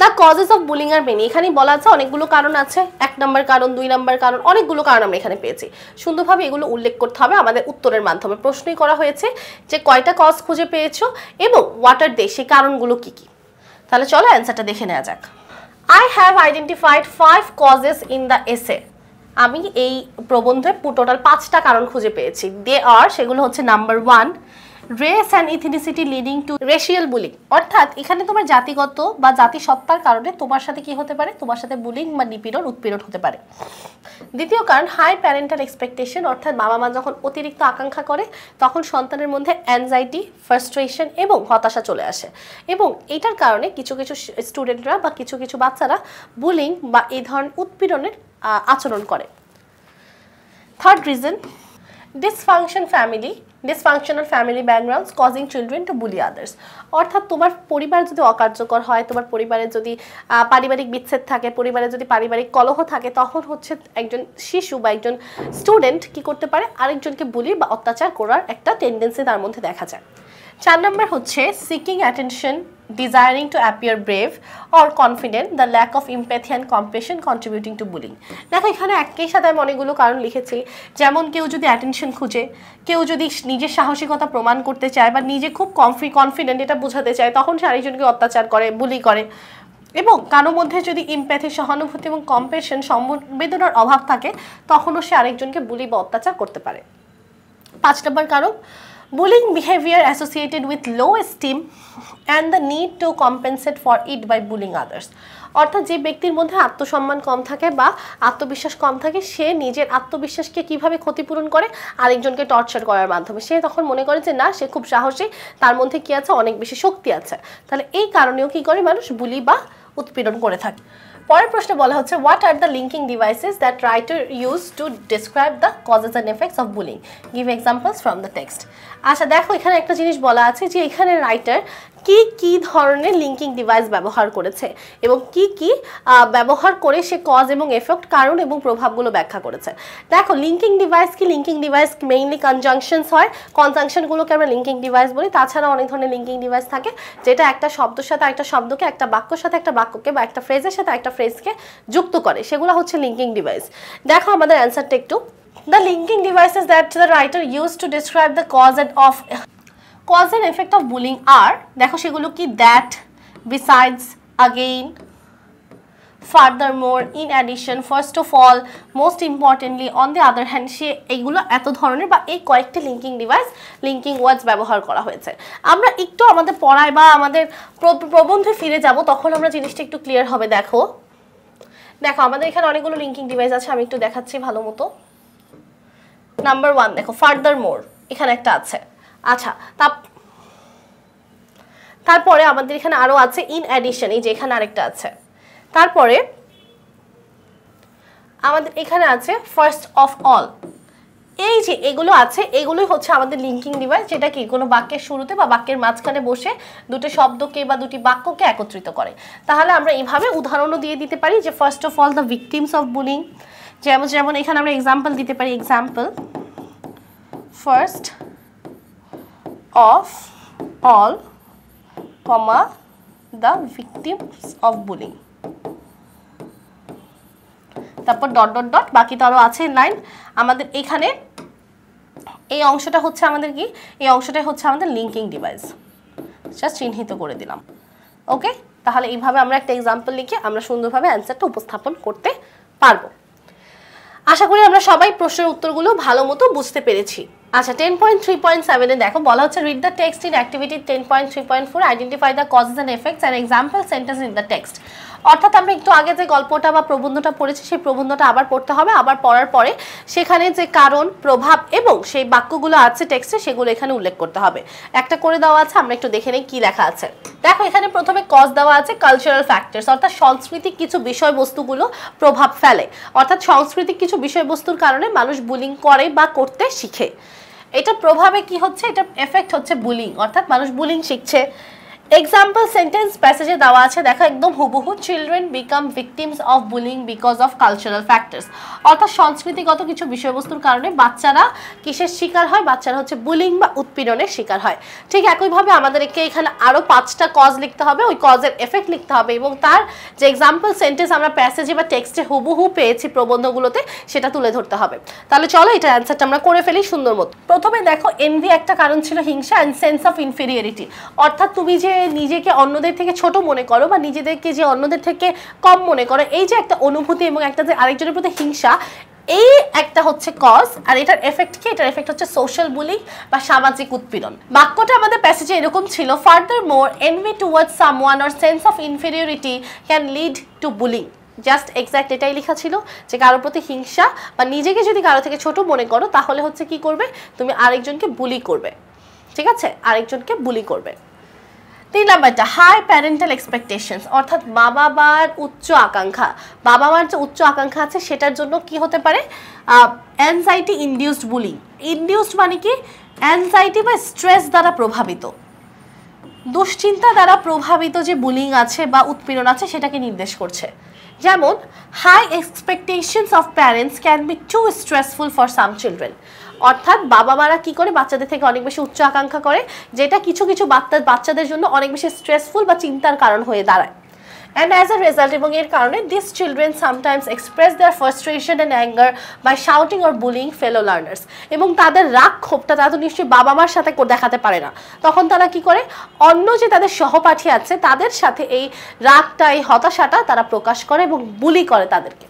the causes of bullying are many, এখানেই বলা আছে অনেকগুলো কারণ আছে, 1 নম্বর কারণ, 2 নম্বর কারণ, অনেকগুলো কারণ আমরা এখানে পেয়েছি। সুন্দরভাবে এগুলো উল্লেখ করতে হবে আমাদের উত্তরের মাধ্যমে। প্রশ্নই করা হয়েছে যে কয়টা কজ খুঁজে পেয়েছো এবং হোয়াট আর দে, সেই কারণগুলো কি কি। তাহলে চলো অ্যান্সারটা দেখে নেওয়া যাক। I have identified 5 causes in the essay. আমি এই প্রবন্ধে টোটাল 5টা কারণ খুঁজে পেয়েছি। দে আর, সেগুলো হচ্ছে number 1, race and ethnicity leading to racial bullying, অর্থাৎ এখানে তোমার জাতিগত বা জাতিসত্তার কারণে তোমার সাথে কি হতে পারে, তোমার সাথে বুলিং বা নিপীড়ন উৎপীড়ন হতে পারে। দ্বিতীয় কারণ হাই প্যারেন্টাল এক্সপেকটেশন, অর্থাৎ বাবা মা যখন অতিরিক্ত আকাঙ্ক্ষা করে তখন সন্তানের মধ্যে অ্যাংজাইটি, ফ্রাস্ট্রেশন এবং হতাশা চলে আসে, এবং এটার কারণে কিছু কিছু স্টুডেন্টরা বা কিছু কিছু বাচ্চারা বুলিং বা এই ধরনের উৎপীড়নের আচরণ করে। Third reason, dysfunctional family backgrounds causing children to bully others, অর্থাৎ তোমার পরিবার যদি অকার্যকর হয়, তোমার পরিবারে যদি পারিবারিক বিচ্ছেদ থাকে, পরিবারে যদি পারিবারিক কলহ থাকে, তখন হচ্ছে একজন শিশু বা একজন স্টুডেন্ট কি করতে পারে, আরেকজনকে বুলি বা অত্যাচার করার একটা টেন্ডেন্সি তার মধ্যে দেখা যায়। 4 নম্বর হচ্ছে seeking attention, desiring to appear brave or confident, the lack of empathy and compassion contributing to bullying. দেখো এখানে একই সাথে আমি অনেকগুলো কারণ লিখেছি, যেমন কেউ যদি অ্যাটেনশন খুঁজে, কেউ যদি নিজের সাহসিকতা প্রমাণ করতে চায় বা নিজে খুব কনফিডেন্ট এটা বোঝাতে চায়, তখন সে আরেকজনকে অত্যাচার করে, বুলি করে। এবং কারোর মধ্যে যদি ইম্প্যাথি, সহানুভূতি এবং কম্প্যাশন, সংবেদনার অভাব থাকে, তখনও সে আরেকজনকে বুলি বা অত্যাচার করতে পারে। 5 নম্বর কারণ, bullying behavior associated with low esteem and the need to compensate for it by bullying others, অর্থাৎ যে ব্যক্তির মধ্যে আত্মসম্মান কম থাকে বা আত্মবিশ্বাস কম থাকে, সে নিজের আত্মবিশ্বাসকে কিভাবে ক্ষতিপূরণ করে, আরেকজনকে টর্চার করার মাধ্যমে। সে তখন মনে করে যে না, সে খুব সাহসী, তার মধ্যে কি আছে, অনেক বেশি শক্তি আছে। তাহলে এই কারণেও কি করে মানুষ বুলি বা উৎপীড়ন করে থাকে। পরের প্রশ্নে বলা হচ্ছে what are the linking devices that writer use to describe the causes and effects of bullying, give examples from the text. আচ্ছা দেখো এখানে একটা জিনিস বলা আছে যে এখানে রাইটার কি কি ধরনের লিঙ্কিং ডিভাইস ব্যবহার করেছে এবং কি কি ব্যবহার করে সে কজ এবং এফেক্ট, কারণ এবং প্রভাবগুলো ব্যাখ্যা করেছে। দেখো লিঙ্কিং ডিভাইস কি, লিঙ্কিং ডিভাইস মেইনলি কনজাংশনস হয়, কনজাংশনগুলোকে আমরা লিঙ্কিং ডিভাইস বলি। তাছাড়া অনেক ধরনের লিঙ্কিং ডিভাইস থাকে যেটা একটা শব্দের সাথে একটা শব্দকে, একটা বাক্যর সাথে একটা বাক্যকে বা একটা ফ্রেজের সাথে একটা ফ্রেজকে যুক্ত করে, সেগুলো হচ্ছে লিঙ্কিং ডিভাইস। দেখো আমাদের অ্যান্সারটা একটু, the linking devices that the writer used to describe the cause and effect of bullying are, দেখো সেগুলো কি, that, besides, again, furthermore, in addition, first of all, most importantly, on the other hand, সে এইগুলো এত ধরনের বা এই কয়েকটি লিঙ্কিং ডিভাইস, লিঙ্কিং ওয়ার্ডস ব্যবহার করা হয়েছে। আমরা একটু আমাদের পড়ায় বা আমাদের প্রবন্ধে ফিরে যাব, তখন আমরা জিনিসটা একটু ক্লিয়ার হবে। দেখো আমাদের এখানে অনেকগুলো লিঙ্কিং ডিভাইস আছে, আমি একটু দেখাচ্ছি ভালো মতো। নাম্বার 1 দেখো ফার্দারমোর, এখানে একটা আছে। আচ্ছা তারপরে আমাদের এখানে আরো আছে ইন অ্যাডিশন, এই যে এখানে আরেকটা আছে। তারপরে আমাদের এখানে আছে ফার্স্ট অফ অল, এই যে এগুলো আছে, এগুলোই হচ্ছে আমাদের লিঙ্কিং ডিভাইস, যেটা কি কোনো বাক্যের শুরুতে বা বাক্যের মাঝখানে বসে দুটো শব্দকে বা দুটি বাক্যকে একত্রিত করে। তাহলে আমরা এইভাবে উদাহরণও দিয়ে দিতে পারি যে first of all the victims of bullying, যেমন এখানে আমরা এক্সাম্পল দিতে পারি, example first of all, comma the victims of bullying, তারপর ডট ডট ডট, বাকি তো আরো আছে লাইন। আমাদের এখানে এই অংশটা হচ্ছে আমাদের কি, এই অংশটাই হচ্ছে আমাদের লিঙ্কিং ডিভাইস, জাস্ট চিহ্নিত করে দিলাম। ওকে, তাহলে এইভাবে আমরা একটা এক্সাম্পল লিখে আমরা সুন্দরভাবে অ্যান্সারটা উপস্থাপন করতে পারবো। আশা করি আমরা সবাই প্রশ্নের উত্তরগুলো ভালো মতো বুঝতে পেরেছি। আচ্ছা 10.3.7 এ দেখো বলা হচ্ছে read the text in activity 10.3.4, identify the causes and effects and example sentence in the text. অর্থাৎ আমরা একটু আগে যে গল্পটা বা প্রবন্ধটা পড়েছি, সেই প্রবন্ধটা আবার পড়তে হবে, আবার পড়ার পরে সেখানে যে কারণ, প্রভাব এবং সেই বাক্যগুলো আছে টেক্সটে, সেগুলো এখানে উল্লেখ করতে হবে। একটা করে দেওয়া আছে, আমরা একটু দেখে নেই কি লেখা আছে। দেখো এখানে প্রথমে কজ দেওয়া আছে কালচারাল ফ্যাক্টরস, অর্থাৎ সাংস্কৃতিক কিছু বিষয়বস্তুগুলো প্রভাব ফেলে, অর্থাৎ সাংস্কৃতিক কিছু বিষয়বস্তুর কারণে মানুষ বুলিং করে বা করতে শিখে। এটা প্রভাবে কি হচ্ছে, এটা এফেক্ট হচ্ছে বুলিং, অর্থাৎ মানুষ বুলিং শিখছে। এক্সাম্পল সেন্টেন্স প্যাসেজে দেওয়া আছে, দেখো একদম হুবহু, children become victims of bullying because of cultural factors. অর্থাৎ সংস্কৃতিগত কিছু বিষয়বস্তুর কারণে বাচ্চারা কিসের শিকার হয়? বাচ্চারা হচ্ছে বুলিং বা উৎপীড়নের শিকার হয়। ঠিক একইভাবে আমাদেরকে এখানে আরও 5টা কজ লিখতে হবে, ওই কজের এফেক্ট লিখতে হবে এবং তার যে এক্সাম্পল সেন্টেন্স আমরা প্যাসেজে বা টেক্সটে হুবহু পেয়েছি প্রবন্ধগুলোতে সেটা তুলে ধরতে হবে। তাহলে চলো এটার অ্যান্সারটা আমরা করে ফেলি সুন্দর মতো। প্রথমে দেখো, এনভি একটা কারণ ছিল হিংসা অ্যান্ড সেন্স অফ ইনফেরিয়রিটি। অর্থাৎ তুমি যে নিজেকে অন্যদের থেকে ছোট মনে করো বা নিজেদেরকে যে অন্যদের থেকে কম মনে করো, এই যে একটা অনুভূতি এবং একটা যে আরেকজনের প্রতি হিংসা, এই একটা হচ্ছে কজ। আর এটার এফেক্ট কি? এটার এফেক্ট হচ্ছে সোশ্যাল বুলিং বা সামাজিক উৎপীড়ন। বাক্যটা আমাদের প্যাসেজে এরকম ছিল, furthermore envy towards someone or sense of inferiority can lead to bullying. Just exact এটাই লেখা ছিল যে কারোর প্রতি হিংসা বা নিজেকে যদি কারো থেকে ছোট মনে করো তাহলে হচ্ছে কি করবে? তুমি আরেকজনকে বুলি করবে। ঠিক আছে, আরেকজনকে বুলি করবে। 3 নাম্বারটা, হাই প্যারেন্টাল এক্সপেকটেশনস, অর্থাৎ বাবা মার উচ্চ আকাঙ্ক্ষা। বাবা মার যে উচ্চ আকাঙ্ক্ষা আছে সেটার জন্য কি হতে পারে? Anxiety induced bullying. ইনডিউসড মানে কি? অ্যানজাইটি বা স্ট্রেস দ্বারা প্রভাবিত, দুশ্চিন্তা দ্বারা প্রভাবিত যে বুলিং আছে বা উৎপীড়ন আছে সেটাকে নির্দেশ করছে। যেমন, high expectations of parents can be too stressful for some children. অর্থাৎ বাবা মারা কি করে? বাচ্চাদের থেকে অনেক বেশি উচ্চ আকাঙ্ক্ষা করে, যেটা কিছু কিছু বাচ্চাদের জন্য অনেক বেশি স্ট্রেসফুল বা চিন্তার কারণ হয়ে দাঁড়ায়। And as a result, এবং এর কারণে these children sometimes express their frustration and anger by shouting or bullying fellow learners. এবং তাদের রাগ ক্ষোভটা তারা তো নিশ্চয়ই বাবা মার সাথে দেখাতে পারে না, তখন তারা কি করে? অন্য যে তাদের সহপাঠী আছে তাদের সাথে এই রাগটা, এই হতাশাটা তারা প্রকাশ করে এবং বুলি করে তাদেরকে।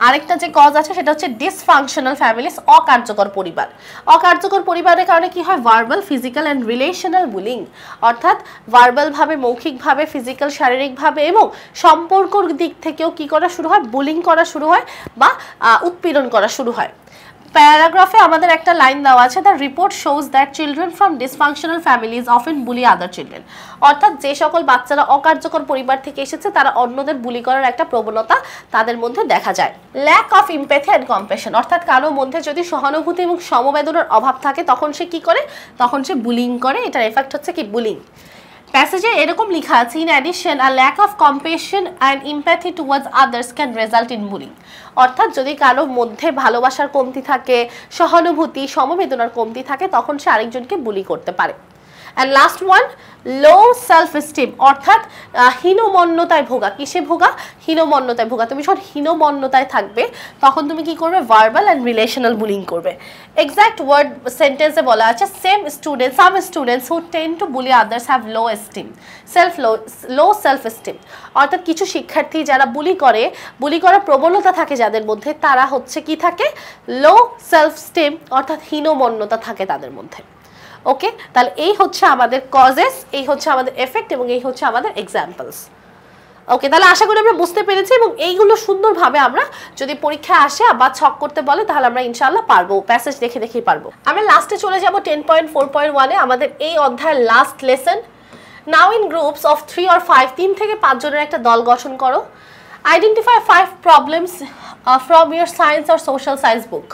আরেকটা যে কজ আছে সেটা হচ্ছে ডিসফাংশনাল ফ্যামিলিস, অকার্যকর পরিবার। অকার্যকর পরিবারের কারণে কি হয়? Verbal, physical and relational bullying. অর্থাৎ ভার্বালভাবে, মৌখিকভাবে, ফিজিক্যাল শারীরিকভাবে এবং সম্পর্কর দিক থেকেও কি করা শুরু হয়? বুলিং করা শুরু হয় বা উৎপীড়ন করা শুরু হয়। প্যারাগ্রাফে আমাদের একটা লাইন দেওয়া আছে, the report shows that children from dysfunctional families often bully other children. অর্থাৎ যে সকল বাচ্চারা অকার্যকর পরিবার থেকে এসেছে তারা অন্যদের বুলি করার একটা প্রবণতা তাদের মধ্যে দেখা যায়। Lack of empathy and compassion, অর্থাৎ কারো মধ্যে যদি সহানুভূতি এবং সমবেদনার অভাব থাকে তখন সে কি করে? তখন সে বুলিং করে। এটার এফেক্ট হচ্ছে কি? বুলিং। প্যাসেজে এরকম লেখা আছে, in addition a lack of compassion and empathy towards others can result in bullying. অর্থাৎ যদি কারো মধ্যে ভালোবাসার কমতি থাকে, সহানুভূতি, সমবেদনার কমতি থাকে, তখন সে আরেকজনকে বুলি করতে পারে। And last one, low self esteem, অর্থাৎ হীনমন্যতায় ভোগা। কিসে ভোগা? হীনমন্যতায় ভোগা। তুমি যখন হীনমন্যতায় থাকবে তখন তুমি কি করবে? ভার্বাল অ্যান্ড রিলেশনাল বুলিং করবে। এক্সাক্ট ওয়ার্ড সেন্টেন্সে বলা আছে, some students who tend two bully others have low esteem, low self esteem. অর্থাৎ কিছু শিক্ষার্থী যারা বুলি করার প্রবণতা থাকে যাদের মধ্যে, তারা হচ্ছে কি থাকে? লো সেলফ এস্টিম, অর্থাৎ হীনমন্যতা থাকে তাদের মধ্যে। ওকে, তাহলে এই হচ্ছে আমাদের কজেস, এই হচ্ছে আমাদের এফেক্ট এবং এই হচ্ছে আমাদের এক্সাম্পলস। ওকে, তাহলে আশা করি আমরা বুঝতে পেরেছি এবং এইগুলো সুন্দরভাবে আমরা যদি পরীক্ষা আসে বা ছক করতে বলে তাহলে আমরা ইনশাআল্লাহ পারবো, প্যাসেজ দেখে দেখেই পারবো। আমরা লাস্টে চলে যাব 10.4.1-এ, আমাদের এই অধ্যায়ের last lesson. Now in groups of 3 or 5, 3 থেকে 5 জনের একটা দল গঠন করো। Identify 5 problems from your science or social science বুক।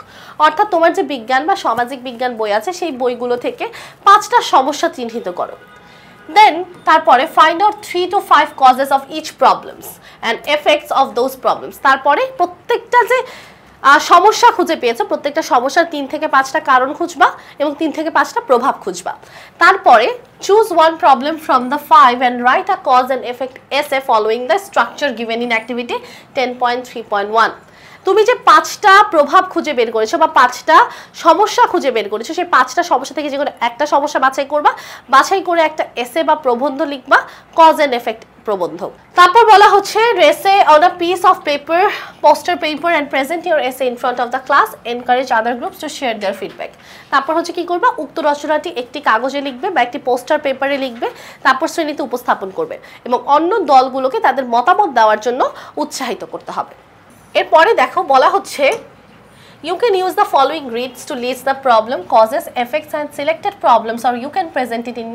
অর্থাৎ তোমার যে বিজ্ঞান বা সামাজিক বিজ্ঞান বই আছে সেই বইগুলো থেকে 5টা সমস্যা চিহ্নিত করো। দেন তারপরে find out 3 to 5 causes of each problems and effects of those problems. তারপরে প্রত্যেকটা যে সমস্যা খুঁজে পেয়েছো প্রত্যেকটা সমস্যার 3 থেকে 5টা কারণ খুঁজবা এবং 3 থেকে 5টা প্রভাব খুঁজবা। তারপরে choose one problem from the 5 and write a cause and effect essay following the structure given in activity 10.3.1। তুমি যে 5টা প্রভাব খুঁজে বের করেছো বা 5টা সমস্যা খুঁজে বের করেছো, সেই 5টা সমস্যা থেকে যে কোনো একটা সমস্যা বাছাই করবা, বাছাই করে একটা এসে বা প্রবন্ধ লিখবা, কজ অ্যান্ড এফেক্ট প্রবন্ধ। তারপর বলা হচ্ছে রেসে on a piece of paper, poster paper and present your essay in front of the class, encourage other groups to share their feedback. তারপর হচ্ছে কি করবা? উক্ত রচনাটি একটি কাগজে লিখবে বা একটি পোস্টার পেপারে লিখবে, তারপর শ্রেণীতে উপস্থাপন করবে এবং অন্য দলগুলোকে তাদের মতামত দেওয়ার জন্য উৎসাহিত করতে হবে। এরপরে দেখো বলা হচ্ছে you can use the following grids to list the problem, causes, effects and selected problems, or you can present it in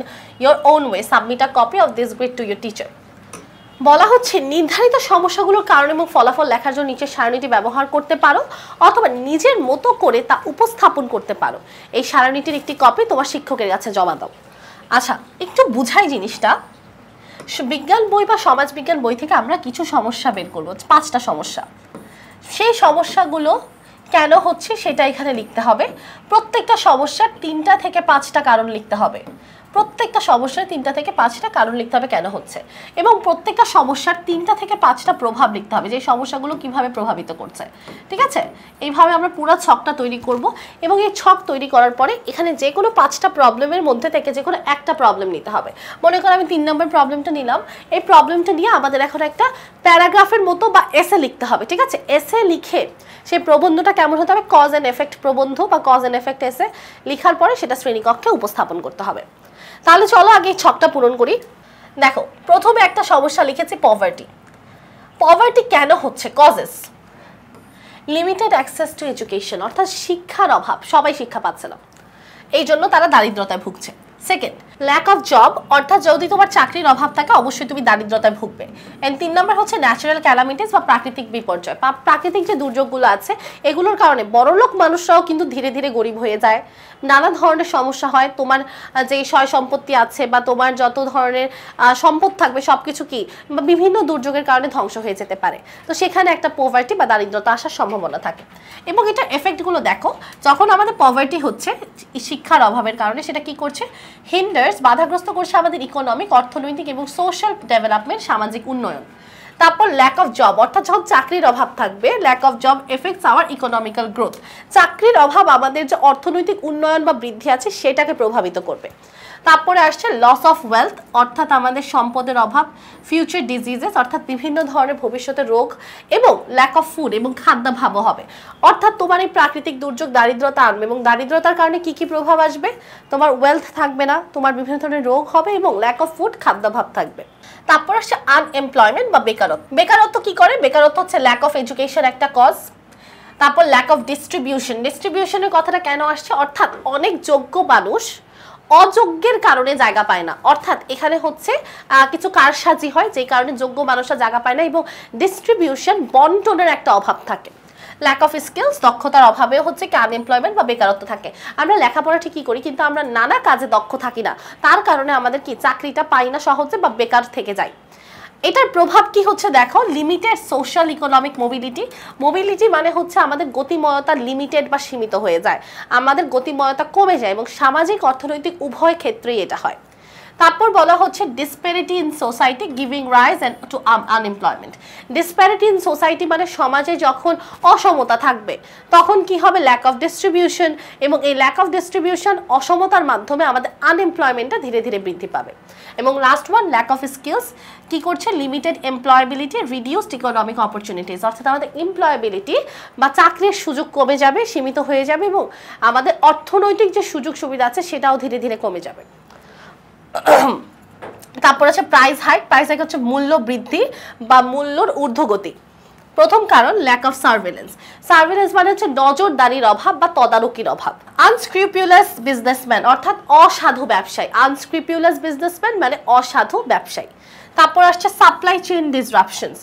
your own way. Submit a copy of this grid to your teacher. বলা হচ্ছে নির্ধারিত সমস্যাগুলোর কারণ এবং ফলাফল লেখার জন্য নিচের সারণীটি ব্যবহার করতে পারো অথবা নিজের মতো করে তা উপস্থাপন করতে পারো। এই সারণীটির একটি কপি তোমার শিক্ষকের কাছে জমা দাও। আচ্ছা একটু বুঝাই জিনিসটা। বিজ্ঞান বই বা সমাজ বিজ্ঞান বই থেকে আমরা কিছু সমস্যা বের করব, 5টা সমস্যা। সেই সমস্যাগুলো কেন হচ্ছে সেটা এখানে লিখতে হবে। প্রত্যেকটা সমস্যার 3টা থেকে 5টা কারণ লিখতে হবে। প্রত্যেকটা সমস্যার 3টা থেকে 5টা কারণ লিখতে হবে কেন হচ্ছে, এবং প্রত্যেকটা সমস্যার 3টা থেকে 5টা প্রভাব লিখতে হবে, যে সমস্যাগুলো কিভাবে প্রভাবিত করছে। ঠিক আছে, এইভাবে আমরা পুরো ছকটা তৈরি করব, এবং এই ছক তৈরি করার পরে এখানে যে কোনো 5টা প্রবলেমের মধ্যে থেকে যে কোনো একটা প্রবলেম নিতে হবে। মনে করো আমি 3 নম্বর প্রবলেমটা নিলাম, এই প্রবলেমটা নিয়ে আমাদের এখন একটা প্যারাগ্রাফের মতো বা এসে লিখতে হবে। ঠিক আছে, এসে লিখে সেই প্রবন্ধটা কেমন হতে হবে, কজ অ্যান্ড এফেক্ট প্রবন্ধ বা কজ অ্যান্ড এফেক্ট এসে লেখার পরে সেটা শ্রেণীকক্ষে উপস্থাপন করতে হবে। তাহলে চলো আগে এই ছকটা পূরণ করি। দেখো প্রথমে একটা সমস্যা লিখেছি পভার্টি। পভার্টি কেন হচ্ছে, causes. Limited access to education, অর্থাৎ শিক্ষার অভাব, সবাই শিক্ষা পাচ্ছে না, এই জন্য তারা দারিদ্রতায় ভুগছে। সেকেন্ড, ল্যাক অফ জব, অর্থাৎ যদি তোমার চাকরির অভাব থাকে অবশ্যই তুমি দারিদ্রতায় ভুগবে। এন্ড 3 নম্বর হচ্ছে ন্যাচারাল ক্যালামিটিস বা প্রাকৃতিক বিপর্যয়, প্রাকৃতিক যে দুর্যোগগুলো আছে এগুলোর কারণে বড়লোক মানুষরাও কিন্তু ধীরে ধীরে গরিব হয়ে যায়, নানা ধরনের সমস্যা হয়। তোমার যে সয় সম্পত্তি আছে বা তোমার যত ধরনের সম্পদ থাকবে সবকিছু কি বিভিন্ন দুর্যোগের কারণে ধ্বংস হয়ে যেতে পারে। তো সেখানে একটা পভার্টি বা দারিদ্রতা আসার সম্ভাবনা থাকে। এবং এটা এফেক্টগুলো দেখো, যখন আমাদের পভার্টি হচ্ছে শিক্ষার অভাবের কারণে, সেটা কি করছে, হিন্ডার্স, বাধাগ্রস্ত করছে আমাদের ইকোনমিক, অর্থনৈতিক এবং সোশ্যাল ডেভেলপমেন্ট, সামাজিক উন্নয়ন। তারপর ল্যাক অফ জব, অর্থাৎ যখন চাকরির অভাব থাকবে, lack of job effects our economical growth, চাকরির অভাব আমাদের যে অর্থনৈতিক উন্নয়ন বা বৃদ্ধি আছে সেটাকে প্রভাবিত করবে। তারপরে আসছে লস অফ ওয়েলথ, অর্থাৎ আমাদের সম্পদের অভাব, ফিউচার ডিজিজেস, অর্থাৎ বিভিন্ন ধরনের ভবিষ্যতের রোগ, এবং ল্যাক অফ ফুড, এবং খাদ্যাভাবও হবে। অর্থাৎ তোমার এই প্রাকৃতিক দুর্যোগ দারিদ্রতা আনবে, এবং দারিদ্রতার কারণে কি কি প্রভাব আসবে, তোমার ওয়েলথ থাকবে না, তোমার বিভিন্ন ধরনের রোগ হবে, এবং ল্যাক অফ ফুড, খাদ্যাভাব থাকবে। তারপর আসছে আনএমপ্লয়মেন্ট বা বেকারত্ব। বেকারত্ব কি করে, বেকারত্ব হচ্ছে ল্যাক অফ এডুকেশন একটা কজ। তারপর ল্যাক অফ ডিস্ট্রিবিউশন, ডিস্ট্রিবিউশনের কথাটা কেন আসছে, অর্থাৎ অনেক যোগ্য মানুষ অযোগ্যের কারণে জায়গা পায় না, অর্থাৎ এখানে হচ্ছে কিছু কারসাজি হয় যে কারণে যোগ্য মানুষরা জায়গা পায় না, এবং ডিস্ট্রিবিউশন, বন্টনের একটা অভাব থাকে। ল্যাক অফ স্কিলস, দক্ষতার অভাবেও হচ্ছে কি আনএমপ্লয়মেন্ট বা বেকারত্ব থাকে। আমরা লেখাপড়া ঠিকই করি কিন্তু আমরা নানা কাজে দক্ষ থাকি না, তার কারণে আমাদের কি চাকরিটা পাই না সহজে বা বেকার থেকে যায়। এটার প্রভাব কি হচ্ছে দেখো, limited social economic mobility. Mobility মানে হচ্ছে আমাদের গতিময়তা লিমিটেড বা সীমিত হয়ে যায়, আমাদের গতিময়তা কমে যায়, এবং সামাজিক অর্থনৈতিক উভয় ক্ষেত্রেই এটা হয়। তারপর বলা হচ্ছে disparity in society giving rise and to unemployment. Disparity in society মানে সমাজে যখন অসমতা থাকবে তখন কি হবে, ল্যাক অফ ডিস্ট্রিবিউশন, এবং এই ল্যাক অফ ডিস্ট্রিবিউশন, অসমতার মাধ্যমে আমাদের আনএমপ্লয়মেন্টটা ধীরে ধীরে বৃদ্ধি পাবে। এবং last one, lack of skills কি করছে, limited employability, reduced economic opportunities, অর্থাৎ আমাদের এমপ্লয়াবিলিটি বা চাকরির সুযোগ কমে যাবে, সীমিত হয়ে যাবে, এবং আমাদের অর্থনৈতিক যে সুযোগ সুবিধা আছে সেটাও ধীরে ধীরে কমে যাবে। তারপর আছে প্রাইস হাইক। প্রাইস হাইক হচ্ছে মূল্য বৃদ্ধি বা মূল্যর ঊর্ধ্বগতি। প্রথম কারণ ল্যাক অফ সার্ভেলেন্স। সার্ভেলেন্স মানে হচ্ছে নজরদারির অভাব বা তদারকির অভাব। আনস্ক্রুপুলাস বিজনেসম্যান, অর্থাৎ অসাধু ব্যবসায়ী। আনস্ক্রুপুলাস বিজনেসম্যান মানে অসাধু ব্যবসায়ী। তারপর আসছে সাপ্লাই চেইন ডিসরাপশনস,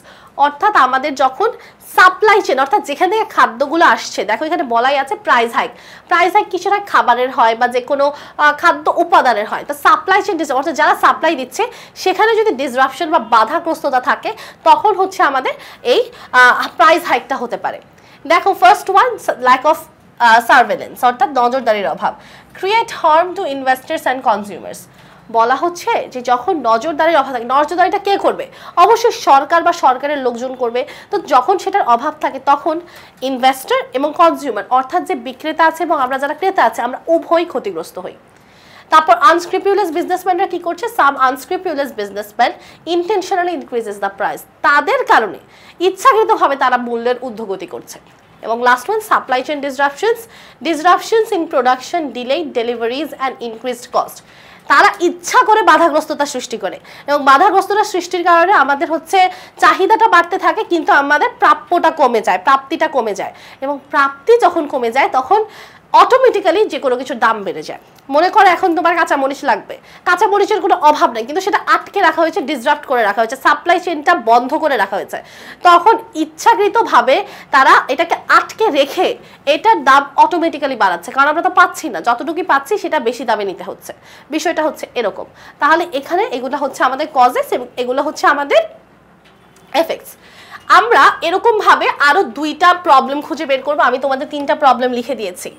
অর্থাৎ আমাদের যখন সাপ্লাই চেইন, অর্থাৎ যেখান থেকে খাদ্যগুলো আসছে, দেখো এখানে বলাই আছে প্রাইস হাইক। প্রাইস হাইক কিসের হয়, খাবারের হয় বা যে কোনো খাদ্য উপাদানের হয়। তো সাপ্লাই চেইন ডিস, অর্থাৎ যারা সাপ্লাই দিচ্ছে সেখানে যদি ডিসরাপশন বা বাধাগ্রস্ততা থাকে তখন হচ্ছে আমাদের এই প্রাইস হাইকটা হতে পারে। দেখো first one, lack of surveillance, অর্থাৎ নজরদারির অভাব। Create harm to investors and consumers, বলা হচ্ছে যে যখন নজরদারির অভাব থাকে, নজরদারিটা কে করবে, অবশ্যই সরকার বা সরকারের লোকজন করবে। তো যখন সেটার অভাব থাকে তখন ইনভেস্টর এবং কনজিউমার, অর্থাৎ যে বিক্রেতা আছে এবং আমরা যারা ক্রেতা আছে, আমরা উভয়ই ক্ষতিগ্রস্ত হই। তারপর আনস্ক্রুপুলাস বিজনেসম্যানরা কি করছে, some unscrupulous businessman intentionally increases the price, তাদের কারণে ইচ্ছাকৃতভাবে তারা মূল্যের ঊর্ধ্বগতি করছে। এবং last one, supply chain disruptions, disruptions in production, delayed deliveries and increased cost. তারা ইচ্ছা করে বাধাগ্রস্ততা সৃষ্টি করে, এবং বাধাগ্রস্ততা সৃষ্টির কারণে আমাদের হচ্ছে চাহিদাটা বাড়তে থাকে কিন্তু আমাদের প্রাপ্যটা কমে যায়, প্রাপ্তিটা কমে যায়। এবং প্রাপ্তি যখন কমে যায় তখন অটোমেটিক্যালি যে কোনো কিছুর দাম বেড়ে যায়। মনে করো এখন তোমার কাঁচামরিচ লাগবে, কাঁচামরিচের কোনো অভাব নেই, কিন্তু সেটা আটকে রাখা হয়েছে, ডিসরাপ্ট করে রাখা হয়েছে, সাপ্লাই চেইনটা বন্ধ করে রাখা হয়েছে, তখন ইচ্ছাকৃতভাবে তারা এটাকে আটকে রেখে এটার দাম অটোমেটিক্যালি বাড়াচ্ছে, কারণ আমরা তো পাচ্ছি না, যতটুকুই পাচ্ছি সেটা বেশি দামে নিতে হচ্ছে। বিষয়টা হচ্ছে এরকম। তাহলে এখানে এগুলো হচ্ছে আমাদের কজেস এবং এগুলো হচ্ছে আমাদের এফেক্টস। আমরা এরকম ভাবে আরো 2টা প্রবলেম খুঁজে বের করবো। আমি তোমাদের 3টা প্রবলেম লিখে দিয়েছি,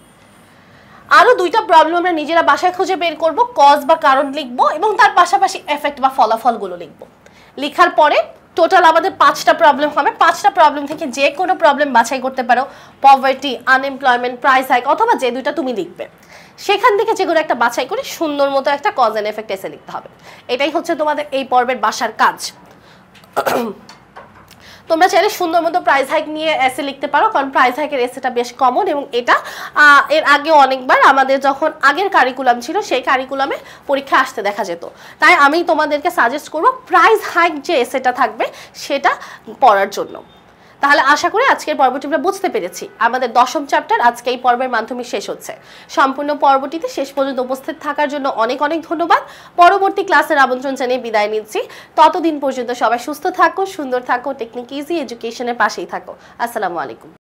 আরো 2টা প্রবলেম আমরা নিজেরা বাসায় খুঁজে বের করব, কজ বা কারণ লিখবো এবং তার পাশাপাশি এফেক্ট বা ফলাফলগুলো লিখবো। লেখার পরে টোটাল আমাদের 5টা প্রবলেম হবে। 5টা প্রবলেম থেকে যে কোনো প্রবলেম বাছাই করতে পারো, পভার্টি, আনএমপ্লয়মেন্ট, প্রাইস হাইক, অথবা যে 2টা তুমি লিখবে সেখান থেকে যে কোনো একটা বাছাই করে সুন্দর মতো একটা কজ এন্ড এফেক্ট এসে লিখতে হবে। এটাই হচ্ছে তোমাদের এই পর্বের বাসার কাজ। তোমরা চাইলে সুন্দর মতো প্রাইস হাইক নিয়ে এসে লিখতে পারো, কারণ প্রাইস হাইকের এসেটা বেশ কমন এবং এটা এর আগে অনেকবার আমাদের যখন আগের কারিকুলাম ছিল সেই কারিকুলামে পরীক্ষা আসতে দেখা যেত। তাই আমি তোমাদেরকে সাজেস্ট করব প্রাইস হাইক যে এসেটা থাকবে সেটা পড়ার জন্য। তাহলে আশা করি আজকের পর্বটি আমরা বুঝতে পেরেছি। আমাদের 10ম চ্যাপ্টার আজকে এই পর্বের মাধ্যমে শেষ হচ্ছে। সম্পূর্ণ পর্বটিতে শেষ পর্যন্ত উপস্থিত থাকার জন্য অনেক অনেক ধন্যবাদ। পরবর্তী ক্লাসের আমন্ত্রণ জানিয়ে বিদায় নিচ্ছি। ততদিন পর্যন্ত সবাই সুস্থ থাকো, সুন্দর থাকো, টেকনিক ইজি এডুকেশনের পাশেই থাকো। আসসালামু আলাইকুম।